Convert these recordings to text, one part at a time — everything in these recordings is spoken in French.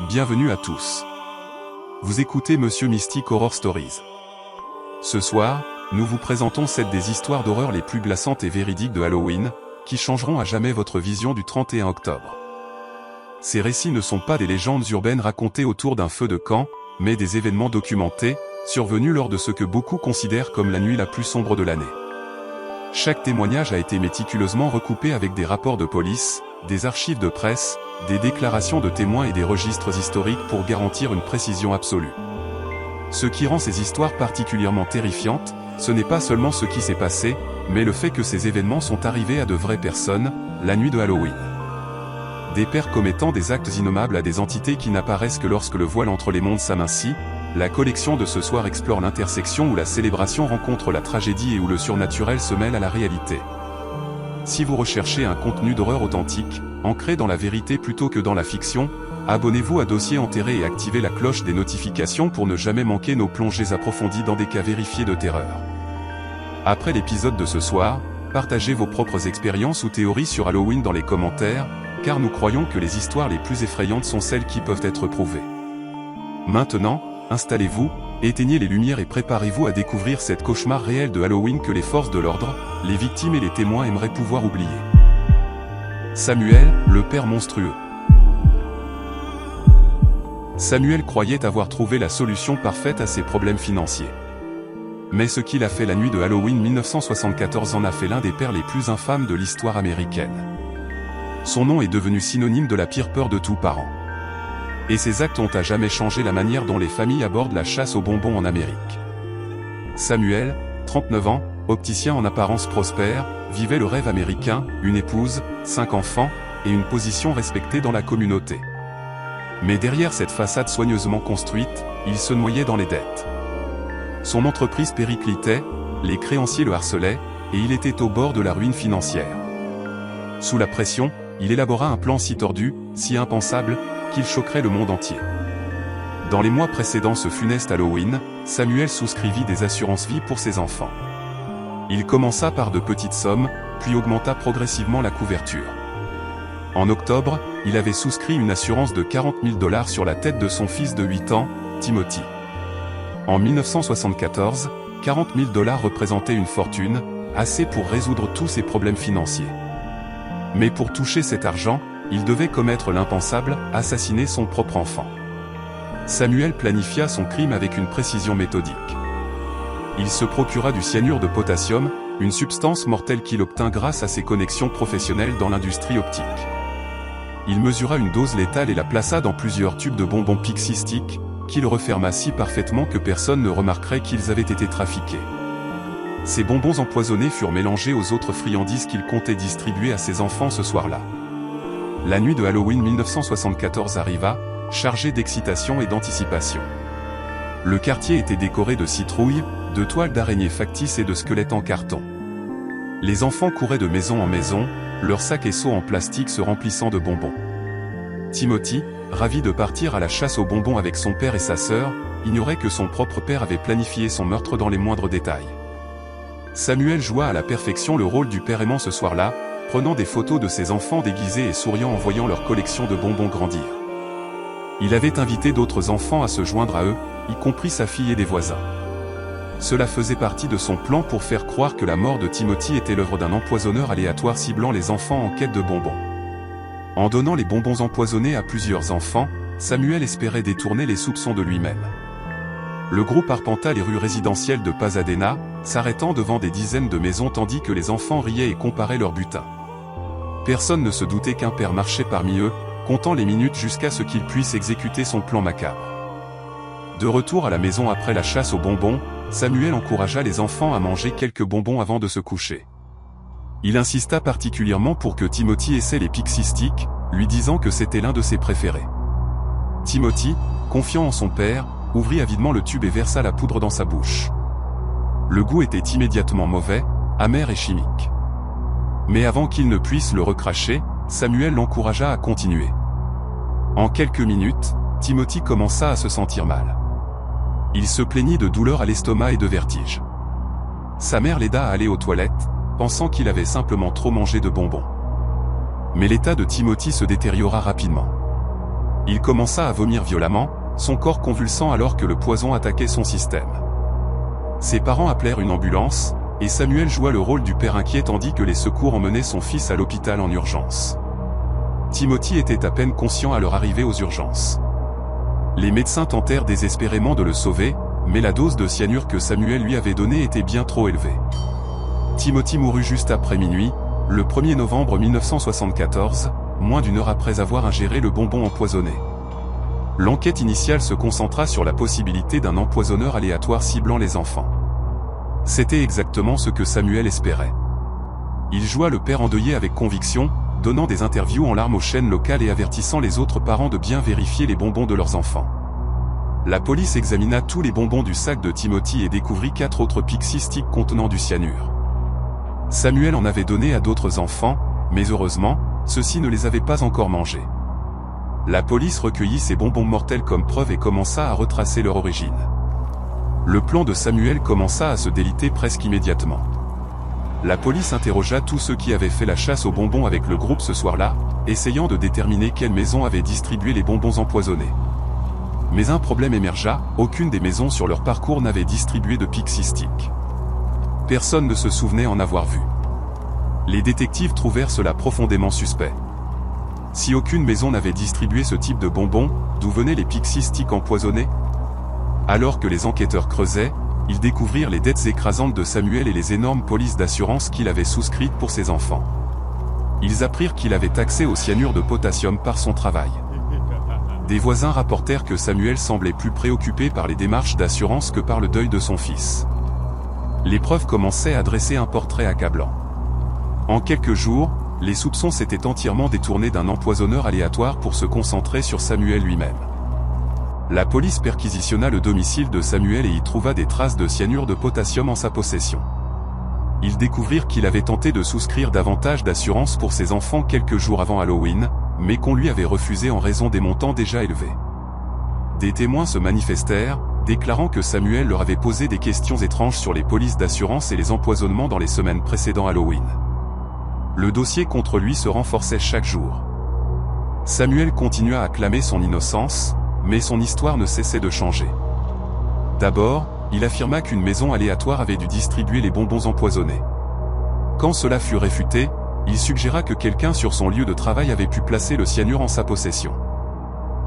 bienvenue à tous. Vous écoutez Monsieur Mystique Horror Stories. Ce soir, nous vous présentons 7 des histoires d'horreur les plus glaçantes et véridiques de Halloween, qui changeront à jamais votre vision du 31 octobre. Ces récits ne sont pas des légendes urbaines racontées autour d'un feu de camp, mais des événements documentés, survenus lors de ce que beaucoup considèrent comme la nuit la plus sombre de l'année. Chaque témoignage a été méticuleusement recoupé avec des rapports de police, des archives de presse, des déclarations de témoins et des registres historiques pour garantir une précision absolue. Ce qui rend ces histoires particulièrement terrifiantes, ce n'est pas seulement ce qui s'est passé, mais le fait que ces événements sont arrivés à de vraies personnes, la nuit de Halloween. Des pères commettant des actes innommables à des entités qui n'apparaissent que lorsque le voile entre les mondes s'amincit, la collection de ce soir explore l'intersection où la célébration rencontre la tragédie et où le surnaturel se mêle à la réalité. Si vous recherchez un contenu d'horreur authentique, ancré dans la vérité plutôt que dans la fiction, abonnez-vous à Dossier Enterré et activez la cloche des notifications pour ne jamais manquer nos plongées approfondies dans des cas vérifiés de terreur. Après l'épisode de ce soir, partagez vos propres expériences ou théories sur Halloween dans les commentaires, car nous croyons que les histoires les plus effrayantes sont celles qui peuvent être prouvées. Maintenant, installez-vous, éteignez les lumières et préparez-vous à découvrir cette cauchemar réel de Halloween que les forces de l'ordre, les victimes et les témoins aimeraient pouvoir oublier. Samuel, le père monstrueux. Samuel croyait avoir trouvé la solution parfaite à ses problèmes financiers. Mais ce qu'il a fait la nuit de Halloween 1974 en a fait l'un des pères les plus infâmes de l'histoire américaine. Son nom est devenu synonyme de la pire peur de tout parent. Et ses actes ont à jamais changé la manière dont les familles abordent la chasse aux bonbons en Amérique. Samuel, 39 ans, opticien en apparence prospère, vivait le rêve américain, une épouse, 5 enfants, et une position respectée dans la communauté. Mais derrière cette façade soigneusement construite, il se noyait dans les dettes. Son entreprise périclitait, les créanciers le harcelaient, et il était au bord de la ruine financière. Sous la pression, il élabora un plan si tordu, si impensable, qu'il choquerait le monde entier. Dans les mois précédant ce funeste Halloween, Samuel souscrivit des assurances-vie pour ses enfants. Il commença par de petites sommes, puis augmenta progressivement la couverture. En octobre, il avait souscrit une assurance de $40 000 sur la tête de son fils de 8 ans, Timothy. En 1974, $40 000 représentaient une fortune, assez pour résoudre tous ses problèmes financiers. Mais pour toucher cet argent, il devait commettre l'impensable, assassiner son propre enfant. Samuel planifia son crime avec une précision méthodique. Il se procura du cyanure de potassium, une substance mortelle qu'il obtint grâce à ses connexions professionnelles dans l'industrie optique. Il mesura une dose létale et la plaça dans plusieurs tubes de bonbons Pixistiques, qu'il referma si parfaitement que personne ne remarquerait qu'ils avaient été trafiqués. Ces bonbons empoisonnés furent mélangés aux autres friandises qu'il comptait distribuer à ses enfants ce soir-là. La nuit de Halloween 1974 arriva, chargée d'excitation et d'anticipation. Le quartier était décoré de citrouilles, de toiles d'araignées factices et de squelettes en carton. Les enfants couraient de maison en maison, leurs sacs et seaux en plastique se remplissant de bonbons. Timothy, ravi de partir à la chasse aux bonbons avec son père et sa sœur, ignorait que son propre père avait planifié son meurtre dans les moindres détails. Samuel joua à la perfection le rôle du père aimant ce soir-là, prenant des photos de ses enfants déguisés et souriant en voyant leur collection de bonbons grandir. Il avait invité d'autres enfants à se joindre à eux, y compris sa fille et des voisins. Cela faisait partie de son plan pour faire croire que la mort de Timothy était l'œuvre d'un empoisonneur aléatoire ciblant les enfants en quête de bonbons. En donnant les bonbons empoisonnés à plusieurs enfants, Samuel espérait détourner les soupçons de lui-même. Le groupe arpenta les rues résidentielles de Pasadena, s'arrêtant devant des dizaines de maisons tandis que les enfants riaient et comparaient leur butin. Personne ne se doutait qu'un père marchait parmi eux, comptant les minutes jusqu'à ce qu'il puisse exécuter son plan macabre. De retour à la maison après la chasse aux bonbons, Samuel encouragea les enfants à manger quelques bonbons avant de se coucher. Il insista particulièrement pour que Timothy essaie les Pixistiques, lui disant que c'était l'un de ses préférés. Timothy, confiant en son père, ouvrit avidement le tube et versa la poudre dans sa bouche. Le goût était immédiatement mauvais, amer et chimique. Mais avant qu'il ne puisse le recracher, Samuel l'encouragea à continuer. En quelques minutes, Timothy commença à se sentir mal. Il se plaignit de douleurs à l'estomac et de vertige. Sa mère l'aida à aller aux toilettes, pensant qu'il avait simplement trop mangé de bonbons. Mais l'état de Timothy se détériora rapidement. Il commença à vomir violemment, son corps convulsant alors que le poison attaquait son système. Ses parents appelèrent une ambulance, et Samuel joua le rôle du père inquiet tandis que les secours emmenaient son fils à l'hôpital en urgence. Timothy était à peine conscient à leur arrivée aux urgences. Les médecins tentèrent désespérément de le sauver, mais la dose de cyanure que Samuel lui avait donnée était bien trop élevée. Timothy mourut juste après minuit, le 1er novembre 1974, moins d'une heure après avoir ingéré le bonbon empoisonné. L'enquête initiale se concentra sur la possibilité d'un empoisonneur aléatoire ciblant les enfants. C'était exactement ce que Samuel espérait. Il joua le père endeuillé avec conviction, donnant des interviews en larmes aux chaînes locales et avertissant les autres parents de bien vérifier les bonbons de leurs enfants. La police examina tous les bonbons du sac de Timothy et découvrit 4 autres Pixie Sticks contenant du cyanure. Samuel en avait donné à d'autres enfants, mais heureusement, ceux-ci ne les avaient pas encore mangés. La police recueillit ces bonbons mortels comme preuve et commença à retracer leur origine. Le plan de Samuel commença à se déliter presque immédiatement. La police interrogea tous ceux qui avaient fait la chasse aux bonbons avec le groupe ce soir-là, essayant de déterminer quelle maison avait distribué les bonbons empoisonnés. Mais un problème émergea, aucune des maisons sur leur parcours n'avait distribué de Pixie Stick. Personne ne se souvenait en avoir vu. Les détectives trouvèrent cela profondément suspect. Si aucune maison n'avait distribué ce type de bonbons, d'où venaient les Pixie Sticks empoisonnés? Alors que les enquêteurs creusaient, ils découvrirent les dettes écrasantes de Samuel et les énormes polices d'assurance qu'il avait souscrites pour ses enfants. Ils apprirent qu'il avait accès au cyanure de potassium par son travail. Des voisins rapportèrent que Samuel semblait plus préoccupé par les démarches d'assurance que par le deuil de son fils. Les preuves commençaient à dresser un portrait accablant. En quelques jours, les soupçons s'étaient entièrement détournés d'un empoisonneur aléatoire pour se concentrer sur Samuel lui-même. La police perquisitionna le domicile de Samuel et y trouva des traces de cyanure de potassium en sa possession. Ils découvrirent qu'il avait tenté de souscrire davantage d'assurance pour ses enfants quelques jours avant Halloween, mais qu'on lui avait refusé en raison des montants déjà élevés. Des témoins se manifestèrent, déclarant que Samuel leur avait posé des questions étranges sur les polices d'assurance et les empoisonnements dans les semaines précédant Halloween. Le dossier contre lui se renforçait chaque jour. Samuel continua à clamer son innocence, mais son histoire ne cessait de changer. D'abord, il affirma qu'une maison aléatoire avait dû distribuer les bonbons empoisonnés. Quand cela fut réfuté, il suggéra que quelqu'un sur son lieu de travail avait pu placer le cyanure en sa possession.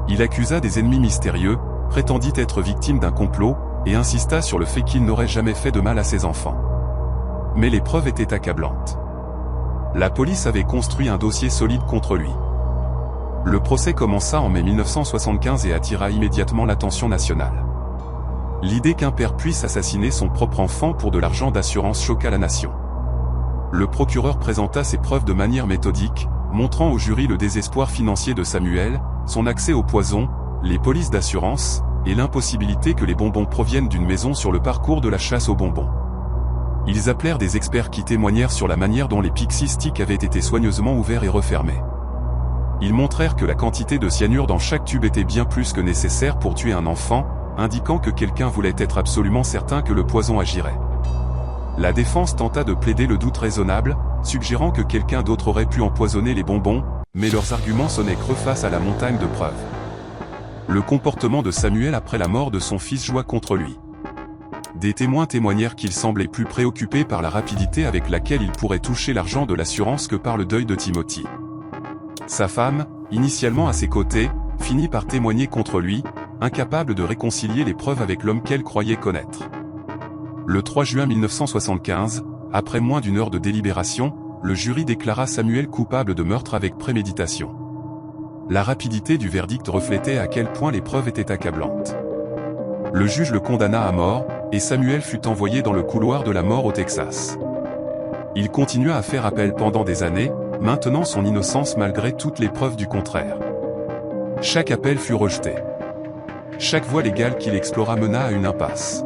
Il accusa des ennemis mystérieux, prétendit être victime d'un complot, et insista sur le fait qu'il n'aurait jamais fait de mal à ses enfants. Mais les preuves étaient accablantes. La police avait construit un dossier solide contre lui. Le procès commença en mai 1975 et attira immédiatement l'attention nationale. L'idée qu'un père puisse assassiner son propre enfant pour de l'argent d'assurance choqua la nation. Le procureur présenta ses preuves de manière méthodique, montrant au jury le désespoir financier de Samuel, son accès au poison, les polices d'assurance, et l'impossibilité que les bonbons proviennent d'une maison sur le parcours de la chasse aux bonbons. Ils appelèrent des experts qui témoignèrent sur la manière dont les Pixie Sticks avaient été soigneusement ouverts et refermés. Ils montrèrent que la quantité de cyanure dans chaque tube était bien plus que nécessaire pour tuer un enfant, indiquant que quelqu'un voulait être absolument certain que le poison agirait. La défense tenta de plaider le doute raisonnable, suggérant que quelqu'un d'autre aurait pu empoisonner les bonbons, mais leurs arguments sonnaient creux face à la montagne de preuves. Le comportement de Samuel après la mort de son fils joua contre lui. Des témoins témoignèrent qu'il semblait plus préoccupé par la rapidité avec laquelle il pourrait toucher l'argent de l'assurance que par le deuil de Timothy. Sa femme, initialement à ses côtés, finit par témoigner contre lui, incapable de réconcilier les preuves avec l'homme qu'elle croyait connaître. Le 3 juin 1975, après moins d'une heure de délibération, le jury déclara Samuel coupable de meurtre avec préméditation. La rapidité du verdict reflétait à quel point les preuves étaient accablantes. Le juge le condamna à mort, et Samuel fut envoyé dans le couloir de la mort au Texas. Il continua à faire appel pendant des années, maintenant son innocence malgré toutes les preuves du contraire. Chaque appel fut rejeté. Chaque voie légale qu'il explora mena à une impasse.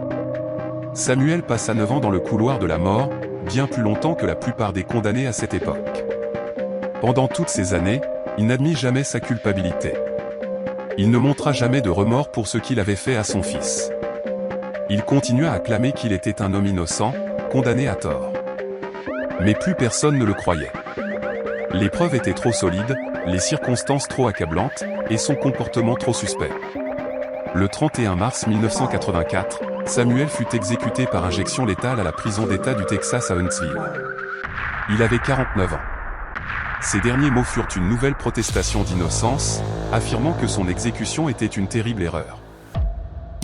Samuel passa 9 ans dans le couloir de la mort, bien plus longtemps que la plupart des condamnés à cette époque. Pendant toutes ces années, il n'admit jamais sa culpabilité. Il ne montra jamais de remords pour ce qu'il avait fait à son fils. Il continua à clamer qu'il était un homme innocent, condamné à tort. Mais plus personne ne le croyait. Les preuves étaient trop solides, les circonstances trop accablantes, et son comportement trop suspect. Le 31 mars 1984, Samuel fut exécuté par injection létale à la prison d'État du Texas à Huntsville. Il avait 49 ans. Ses derniers mots furent une nouvelle protestation d'innocence, affirmant que son exécution était une terrible erreur.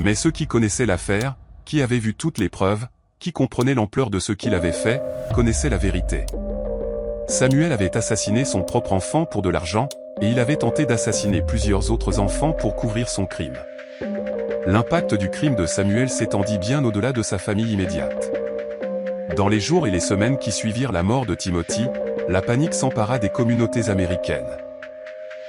Mais ceux qui connaissaient l'affaire, qui avaient vu toutes les preuves, qui comprenaient l'ampleur de ce qu'il avait fait, connaissaient la vérité. Samuel avait assassiné son propre enfant pour de l'argent, et il avait tenté d'assassiner plusieurs autres enfants pour couvrir son crime. L'impact du crime de Samuel s'étendit bien au-delà de sa famille immédiate. Dans les jours et les semaines qui suivirent la mort de Timothy, la panique s'empara des communautés américaines.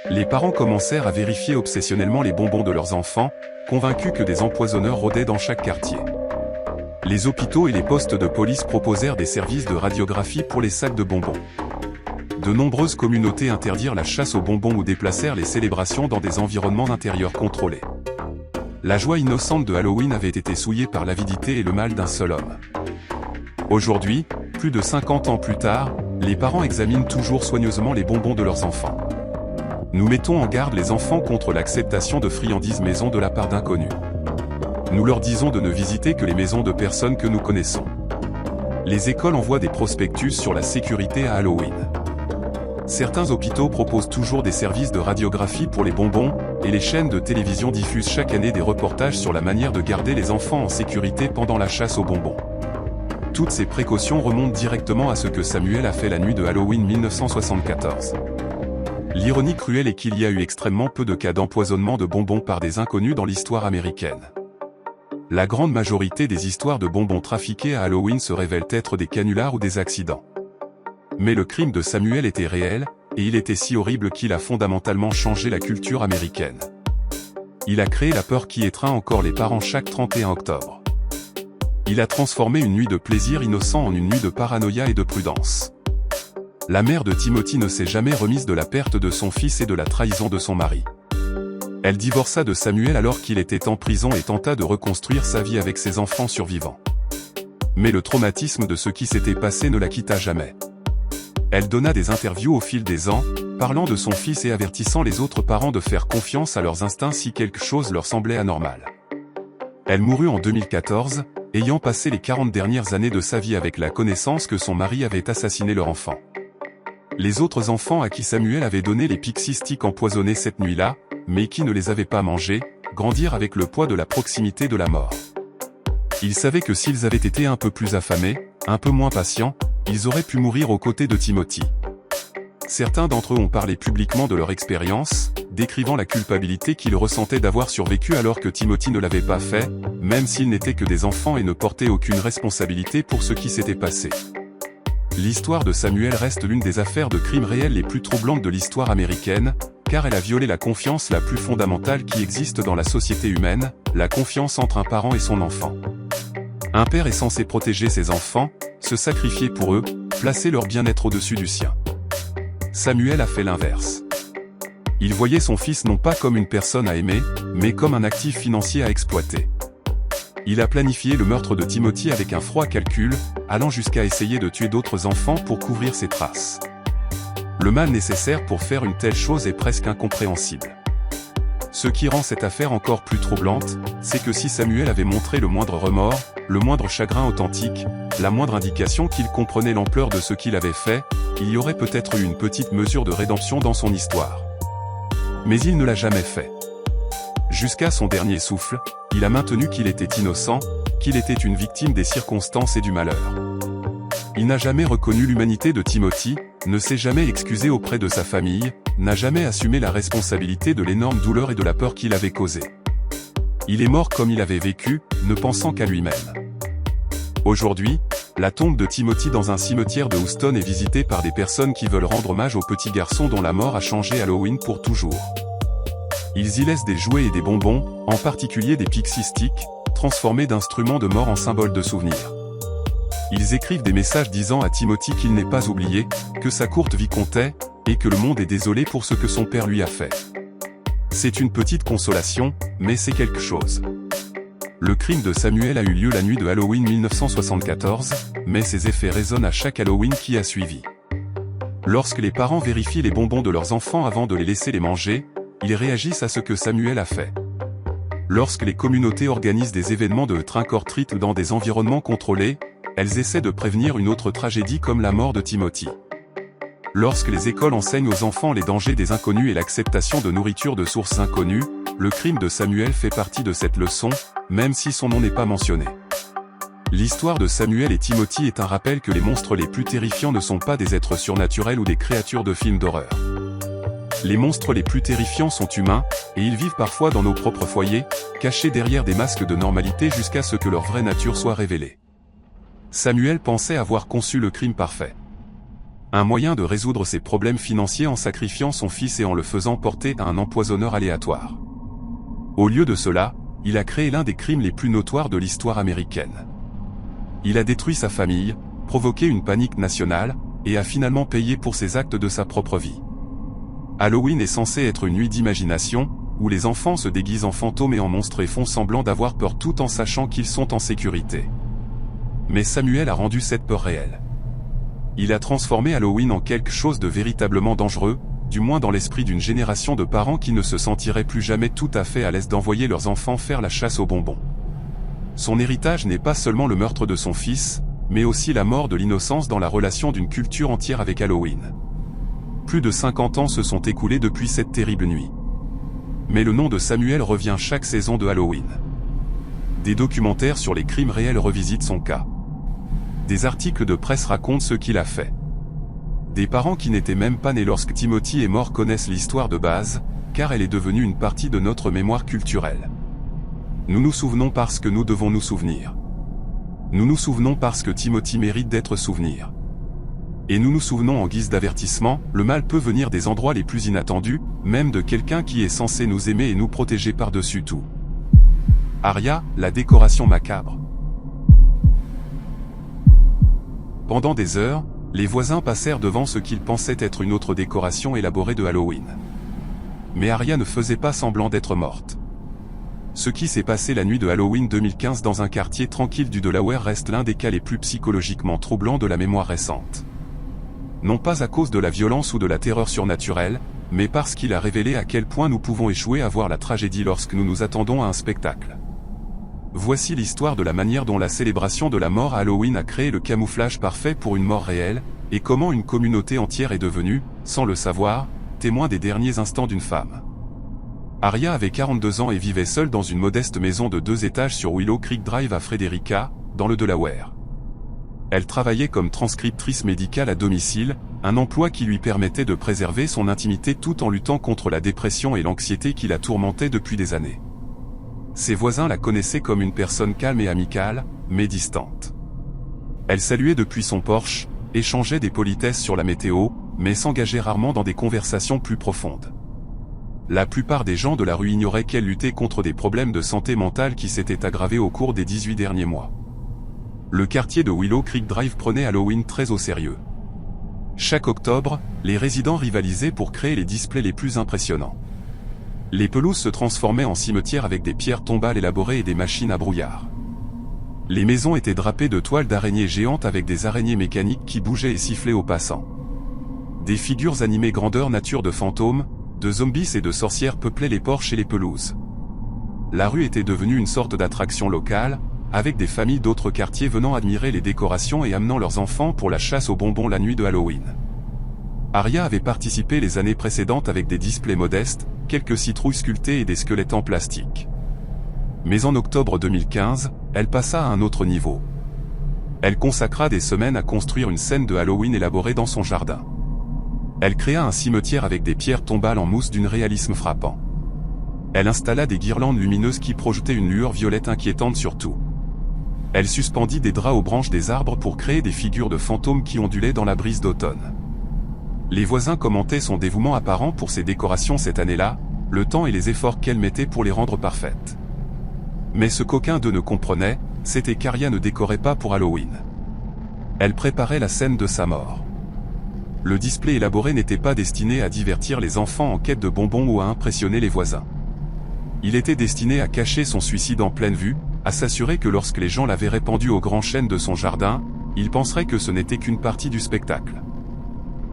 Les parents commencèrent à vérifier obsessionnellement les bonbons de leurs enfants, convaincus que des empoisonneurs rôdaient dans chaque quartier. Les hôpitaux et les postes de police proposèrent des services de radiographie pour les sacs de bonbons. De nombreuses communautés interdirent la chasse aux bonbons ou déplacèrent les célébrations dans des environnements intérieurs contrôlés. La joie innocente de Halloween avait été souillée par l'avidité et le mal d'un seul homme. Aujourd'hui, plus de 50 ans plus tard, les parents examinent toujours soigneusement les bonbons de leurs enfants. Nous mettons en garde les enfants contre l'acceptation de friandises maison de la part d'inconnus. Nous leur disons de ne visiter que les maisons de personnes que nous connaissons. Les écoles envoient des prospectus sur la sécurité à Halloween. Certains hôpitaux proposent toujours des services de radiographie pour les bonbons, et les chaînes de télévision diffusent chaque année des reportages sur la manière de garder les enfants en sécurité pendant la chasse aux bonbons. Toutes ces précautions remontent directement à ce que Samuel a fait la nuit de Halloween 1974. L'ironie cruelle est qu'il y a eu extrêmement peu de cas d'empoisonnement de bonbons par des inconnus dans l'histoire américaine. La grande majorité des histoires de bonbons trafiqués à Halloween se révèlent être des canulars ou des accidents. Mais le crime de Samuel était réel, et il était si horrible qu'il a fondamentalement changé la culture américaine. Il a créé la peur qui étreint encore les parents chaque 31 octobre. Il a transformé une nuit de plaisir innocent en une nuit de paranoïa et de prudence. La mère de Timothy ne s'est jamais remise de la perte de son fils et de la trahison de son mari. Elle divorça de Samuel alors qu'il était en prison et tenta de reconstruire sa vie avec ses enfants survivants. Mais le traumatisme de ce qui s'était passé ne la quitta jamais. Elle donna des interviews au fil des ans, parlant de son fils et avertissant les autres parents de faire confiance à leurs instincts si quelque chose leur semblait anormal. Elle mourut en 2014, ayant passé les 40 dernières années de sa vie avec la connaissance que son mari avait assassiné leur enfant. Les autres enfants à qui Samuel avait donné les Pixie Sticks empoisonnés cette nuit-là, mais qui ne les avaient pas mangés, grandirent avec le poids de la proximité de la mort. Ils savaient que s'ils avaient été un peu plus affamés, un peu moins patients, ils auraient pu mourir aux côtés de Timothy. Certains d'entre eux ont parlé publiquement de leur expérience, décrivant la culpabilité qu'ils ressentaient d'avoir survécu alors que Timothy ne l'avait pas fait, même s'ils n'étaient que des enfants et ne portaient aucune responsabilité pour ce qui s'était passé. L'histoire de Samuel reste l'une des affaires de crimes réels les plus troublantes de l'histoire américaine, car elle a violé la confiance la plus fondamentale qui existe dans la société humaine, la confiance entre un parent et son enfant. Un père est censé protéger ses enfants, se sacrifier pour eux, placer leur bien-être au-dessus du sien. Samuel a fait l'inverse. Il voyait son fils non pas comme une personne à aimer, mais comme un actif financier à exploiter. Il a planifié le meurtre de Timothy avec un froid calcul, allant jusqu'à essayer de tuer d'autres enfants pour couvrir ses traces. Le mal nécessaire pour faire une telle chose est presque incompréhensible. Ce qui rend cette affaire encore plus troublante, c'est que si Samuel avait montré le moindre remords, le moindre chagrin authentique, la moindre indication qu'il comprenait l'ampleur de ce qu'il avait fait, il y aurait peut-être eu une petite mesure de rédemption dans son histoire. Mais il ne l'a jamais fait. Jusqu'à son dernier souffle, il a maintenu qu'il était innocent, qu'il était une victime des circonstances et du malheur. Il n'a jamais reconnu l'humanité de Timothy, ne s'est jamais excusé auprès de sa famille, n'a jamais assumé la responsabilité de l'énorme douleur et de la peur qu'il avait causée. Il est mort comme il avait vécu, ne pensant qu'à lui-même. Aujourd'hui, la tombe de Timothy dans un cimetière de Houston est visitée par des personnes qui veulent rendre hommage au petit garçon dont la mort a changé Halloween pour toujours. Ils y laissent des jouets et des bonbons, en particulier des Pixie Sticks, transformés d'instruments de mort en symboles de souvenir. Ils écrivent des messages disant à Timothy qu'il n'est pas oublié, que sa courte vie comptait, et que le monde est désolé pour ce que son père lui a fait. C'est une petite consolation, mais c'est quelque chose. Le crime de Samuel a eu lieu la nuit de Halloween 1974, mais ses effets résonnent à chaque Halloween qui a suivi. Lorsque les parents vérifient les bonbons de leurs enfants avant de les laisser les manger, ils réagissent à ce que Samuel a fait. Lorsque les communautés organisent des événements de trick-or-treat dans des environnements contrôlés, elles essaient de prévenir une autre tragédie comme la mort de Timothy. Lorsque les écoles enseignent aux enfants les dangers des inconnus et l'acceptation de nourriture de sources inconnues, le crime de Samuel fait partie de cette leçon, même si son nom n'est pas mentionné. L'histoire de Samuel et Timothy est un rappel que les monstres les plus terrifiants ne sont pas des êtres surnaturels ou des créatures de films d'horreur. Les monstres les plus terrifiants sont humains, et ils vivent parfois dans nos propres foyers, cachés derrière des masques de normalité jusqu'à ce que leur vraie nature soit révélée. Samuel pensait avoir conçu le crime parfait. Un moyen de résoudre ses problèmes financiers en sacrifiant son fils et en le faisant porter à un empoisonneur aléatoire. Au lieu de cela, il a créé l'un des crimes les plus notoires de l'histoire américaine. Il a détruit sa famille, provoqué une panique nationale, et a finalement payé pour ses actes de sa propre vie. Halloween est censé être une nuit d'imagination, où les enfants se déguisent en fantômes et en monstres et font semblant d'avoir peur tout en sachant qu'ils sont en sécurité. Mais Samuel a rendu cette peur réelle. Il a transformé Halloween en quelque chose de véritablement dangereux, du moins dans l'esprit d'une génération de parents qui ne se sentiraient plus jamais tout à fait à l'aise d'envoyer leurs enfants faire la chasse aux bonbons. Son héritage n'est pas seulement le meurtre de son fils, mais aussi la mort de l'innocence dans la relation d'une culture entière avec Halloween. Plus de 50 ans se sont écoulés depuis cette terrible nuit. Mais le nom de Samuel revient chaque saison de Halloween. Des documentaires sur les crimes réels revisitent son cas. Des articles de presse racontent ce qu'il a fait. Des parents qui n'étaient même pas nés lorsque Timothy est mort connaissent l'histoire de base, car elle est devenue une partie de notre mémoire culturelle. Nous nous souvenons parce que nous devons nous souvenir. Nous nous souvenons parce que Timothy mérite d'être souvenu. Et nous nous souvenons en guise d'avertissement, le mal peut venir des endroits les plus inattendus, même de quelqu'un qui est censé nous aimer et nous protéger par-dessus tout. Aria, la décoration macabre. Pendant des heures, les voisins passèrent devant ce qu'ils pensaient être une autre décoration élaborée de Halloween. Mais Aria ne faisait pas semblant d'être morte. Ce qui s'est passé la nuit de Halloween 2015 dans un quartier tranquille du Delaware reste l'un des cas les plus psychologiquement troublants de la mémoire récente. Non pas à cause de la violence ou de la terreur surnaturelle, mais parce qu'il a révélé à quel point nous pouvons échouer à voir la tragédie lorsque nous nous attendons à un spectacle. Voici l'histoire de la manière dont la célébration de la mort à Halloween a créé le camouflage parfait pour une mort réelle, et comment une communauté entière est devenue, sans le savoir, témoin des derniers instants d'une femme. Aria avait 42 ans et vivait seule dans une modeste maison de 2 étages sur Willow Creek Drive à Frederica, dans le Delaware. Elle travaillait comme transcriptrice médicale à domicile, un emploi qui lui permettait de préserver son intimité tout en luttant contre la dépression et l'anxiété qui la tourmentaient depuis des années. Ses voisins la connaissaient comme une personne calme et amicale, mais distante. Elle saluait depuis son porche, échangeait des politesses sur la météo, mais s'engageait rarement dans des conversations plus profondes. La plupart des gens de la rue ignoraient qu'elle luttait contre des problèmes de santé mentale qui s'étaient aggravés au cours des 18 derniers mois. Le quartier de Willow Creek Drive prenait Halloween très au sérieux. Chaque octobre, les résidents rivalisaient pour créer les displays les plus impressionnants. Les pelouses se transformaient en cimetières avec des pierres tombales élaborées et des machines à brouillard. Les maisons étaient drapées de toiles d'araignées géantes avec des araignées mécaniques qui bougeaient et sifflaient aux passants. Des figures animées grandeur nature de fantômes, de zombies et de sorcières peuplaient les porches et les pelouses. La rue était devenue une sorte d'attraction locale, avec des familles d'autres quartiers venant admirer les décorations et amenant leurs enfants pour la chasse aux bonbons la nuit de Halloween. Aria avait participé les années précédentes avec des displays modestes, quelques citrouilles sculptées et des squelettes en plastique. Mais en octobre 2015, elle passa à un autre niveau. Elle consacra des semaines à construire une scène de Halloween élaborée dans son jardin. Elle créa un cimetière avec des pierres tombales en mousse d'un réalisme frappant. Elle installa des guirlandes lumineuses qui projetaient une lueur violette inquiétante sur tout. Elle suspendit des draps aux branches des arbres pour créer des figures de fantômes qui ondulaient dans la brise d'automne. Les voisins commentaient son dévouement apparent pour ses décorations cette année-là, le temps et les efforts qu'elle mettait pour les rendre parfaites. Mais ce qu'aucun d'eux ne comprenait, c'était qu'Aria ne décorait pas pour Halloween. Elle préparait la scène de sa mort. Le display élaboré n'était pas destiné à divertir les enfants en quête de bonbons ou à impressionner les voisins. Il était destiné à cacher son suicide en pleine vue, à s'assurer que lorsque les gens la verraient pendue au grand chêne de son jardin, ils penseraient que ce n'était qu'une partie du spectacle.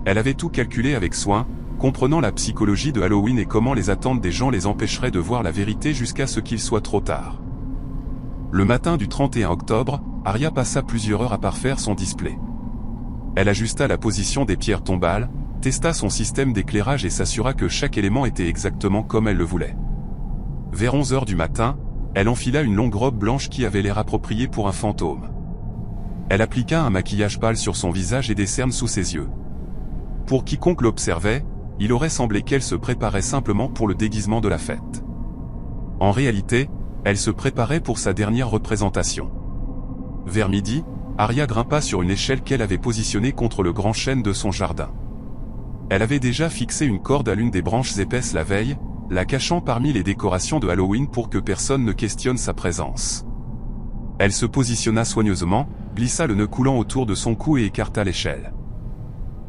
Elle avait tout calculé avec soin, comprenant la psychologie de Halloween et comment les attentes des gens les empêcheraient de voir la vérité jusqu'à ce qu'il soit trop tard. Le matin du 31 octobre, Aria passa plusieurs heures à parfaire son display. Elle ajusta la position des pierres tombales, testa son système d'éclairage et s'assura que chaque élément était exactement comme elle le voulait. Vers 11 heures du matin, elle enfila une longue robe blanche qui avait l'air appropriée pour un fantôme. Elle appliqua un maquillage pâle sur son visage et des cernes sous ses yeux. Pour quiconque l'observait, il aurait semblé qu'elle se préparait simplement pour le déguisement de la fête. En réalité, elle se préparait pour sa dernière représentation. Vers midi, Aria grimpa sur une échelle qu'elle avait positionnée contre le grand chêne de son jardin. Elle avait déjà fixé une corde à l'une des branches épaisses la veille, la cachant parmi les décorations de Halloween pour que personne ne questionne sa présence. Elle se positionna soigneusement, glissa le nœud coulant autour de son cou et écarta l'échelle.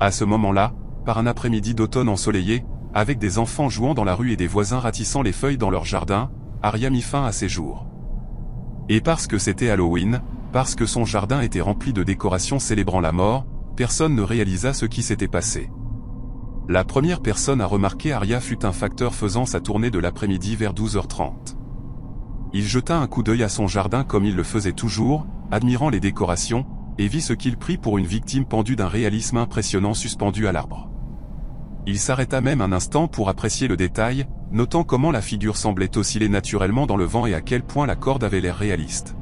À ce moment-là, par un après-midi d'automne ensoleillé, avec des enfants jouant dans la rue et des voisins ratissant les feuilles dans leur jardin, Aria mit fin à ses jours. Et parce que c'était Halloween, parce que son jardin était rempli de décorations célébrant la mort, personne ne réalisa ce qui s'était passé. La première personne à remarquer Aria fut un facteur faisant sa tournée de l'après-midi vers 12h30. Il jeta un coup d'œil à son jardin comme il le faisait toujours, admirant les décorations, et vit ce qu'il prit pour une victime pendue d'un réalisme impressionnant suspendue à l'arbre. Il s'arrêta même un instant pour apprécier le détail, notant comment la figure semblait osciller naturellement dans le vent et à quel point la corde avait l'air réaliste.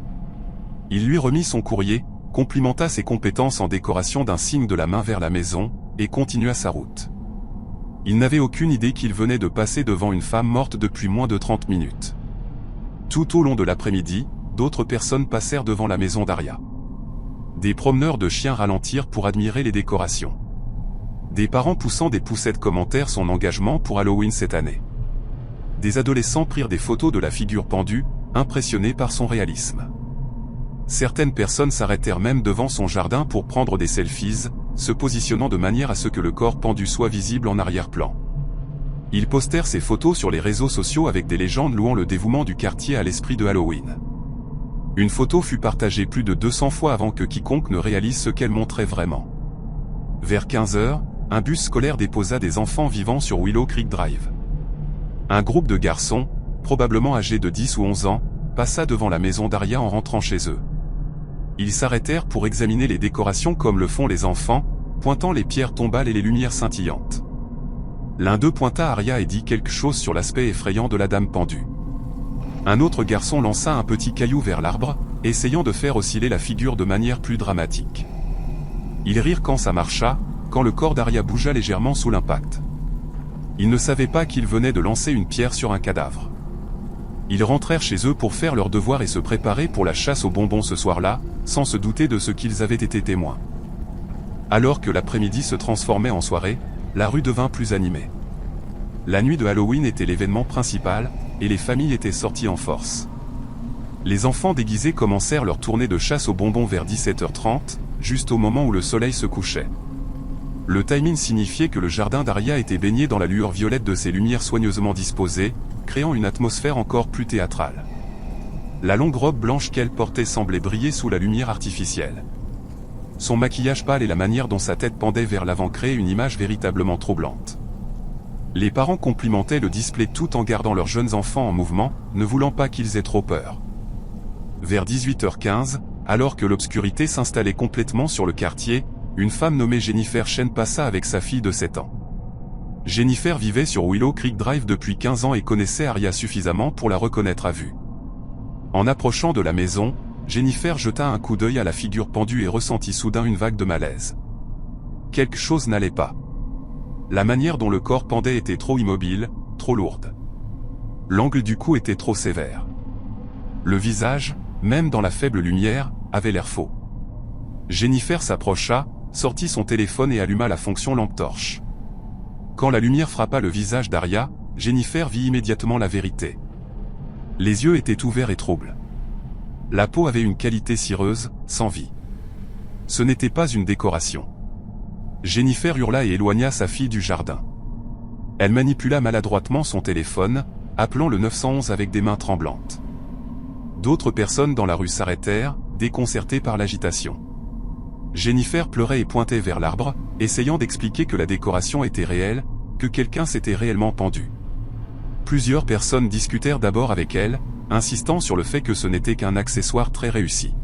Il lui remit son courrier, complimenta ses compétences en décoration d'un signe de la main vers la maison, et continua sa route. Il n'avait aucune idée qu'il venait de passer devant une femme morte depuis moins de 30 minutes. Tout au long de l'après-midi, d'autres personnes passèrent devant la maison d'Aria. Des promeneurs de chiens ralentirent pour admirer les décorations. Des parents poussant des poussettes commentèrent son engagement pour Halloween cette année. Des adolescents prirent des photos de la figure pendue, impressionnés par son réalisme. Certaines personnes s'arrêtèrent même devant son jardin pour prendre des selfies, se positionnant de manière à ce que le corps pendu soit visible en arrière-plan. Ils postèrent ces photos sur les réseaux sociaux avec des légendes louant le dévouement du quartier à l'esprit de Halloween. Une photo fut partagée plus de 200 fois avant que quiconque ne réalise ce qu'elle montrait vraiment. Vers 15h, un bus scolaire déposa des enfants vivant sur Willow Creek Drive. Un groupe de garçons, probablement âgés de 10 ou 11 ans, passa devant la maison d'Aria en rentrant chez eux. Ils s'arrêtèrent pour examiner les décorations comme le font les enfants, pointant les pierres tombales et les lumières scintillantes. L'un d'eux pointa Aria et dit quelque chose sur l'aspect effrayant de la dame pendue. Un autre garçon lança un petit caillou vers l'arbre, essayant de faire osciller la figure de manière plus dramatique. Ils rirent quand ça marcha, quand le corps d'Aria bougea légèrement sous l'impact. Ils ne savaient pas qu'ils venaient de lancer une pierre sur un cadavre. Ils rentrèrent chez eux pour faire leur devoir et se préparer pour la chasse aux bonbons ce soir-là, sans se douter de ce qu'ils avaient été témoins. Alors que l'après-midi se transformait en soirée, la rue devint plus animée. La nuit de Halloween était l'événement principal, et les familles étaient sorties en force. Les enfants déguisés commencèrent leur tournée de chasse aux bonbons vers 17h30, juste au moment où le soleil se couchait. Le timing signifiait que le jardin d'Aria était baigné dans la lueur violette de ses lumières soigneusement disposées, créant une atmosphère encore plus théâtrale. La longue robe blanche qu'elle portait semblait briller sous la lumière artificielle. Son maquillage pâle et la manière dont sa tête pendait vers l'avant créaient une image véritablement troublante. Les parents complimentaient le display tout en gardant leurs jeunes enfants en mouvement, ne voulant pas qu'ils aient trop peur. Vers 18h15, alors que l'obscurité s'installait complètement sur le quartier, une femme nommée Jennifer Chen passa avec sa fille de 7 ans. Jennifer vivait sur Willow Creek Drive depuis 15 ans et connaissait Aria suffisamment pour la reconnaître à vue. En approchant de la maison, Jennifer jeta un coup d'œil à la figure pendue et ressentit soudain une vague de malaise. Quelque chose n'allait pas. La manière dont le corps pendait était trop immobile, trop lourde. L'angle du cou était trop sévère. Le visage, même dans la faible lumière, avait l'air faux. Jennifer s'approcha, sortit son téléphone et alluma la fonction lampe-torche. Quand la lumière frappa le visage d'Aria, Jennifer vit immédiatement la vérité. Les yeux étaient ouverts et troubles. La peau avait une qualité cireuse, sans vie. Ce n'était pas une décoration. Jennifer hurla et éloigna sa fille du jardin. Elle manipula maladroitement son téléphone, appelant le 911 avec des mains tremblantes. D'autres personnes dans la rue s'arrêtèrent, déconcertées par l'agitation. Jennifer pleurait et pointait vers l'arbre, essayant d'expliquer que la décoration était réelle, que quelqu'un s'était réellement pendu. Plusieurs personnes discutèrent d'abord avec elle, insistant sur le fait que ce n'était qu'un accessoire très réussi.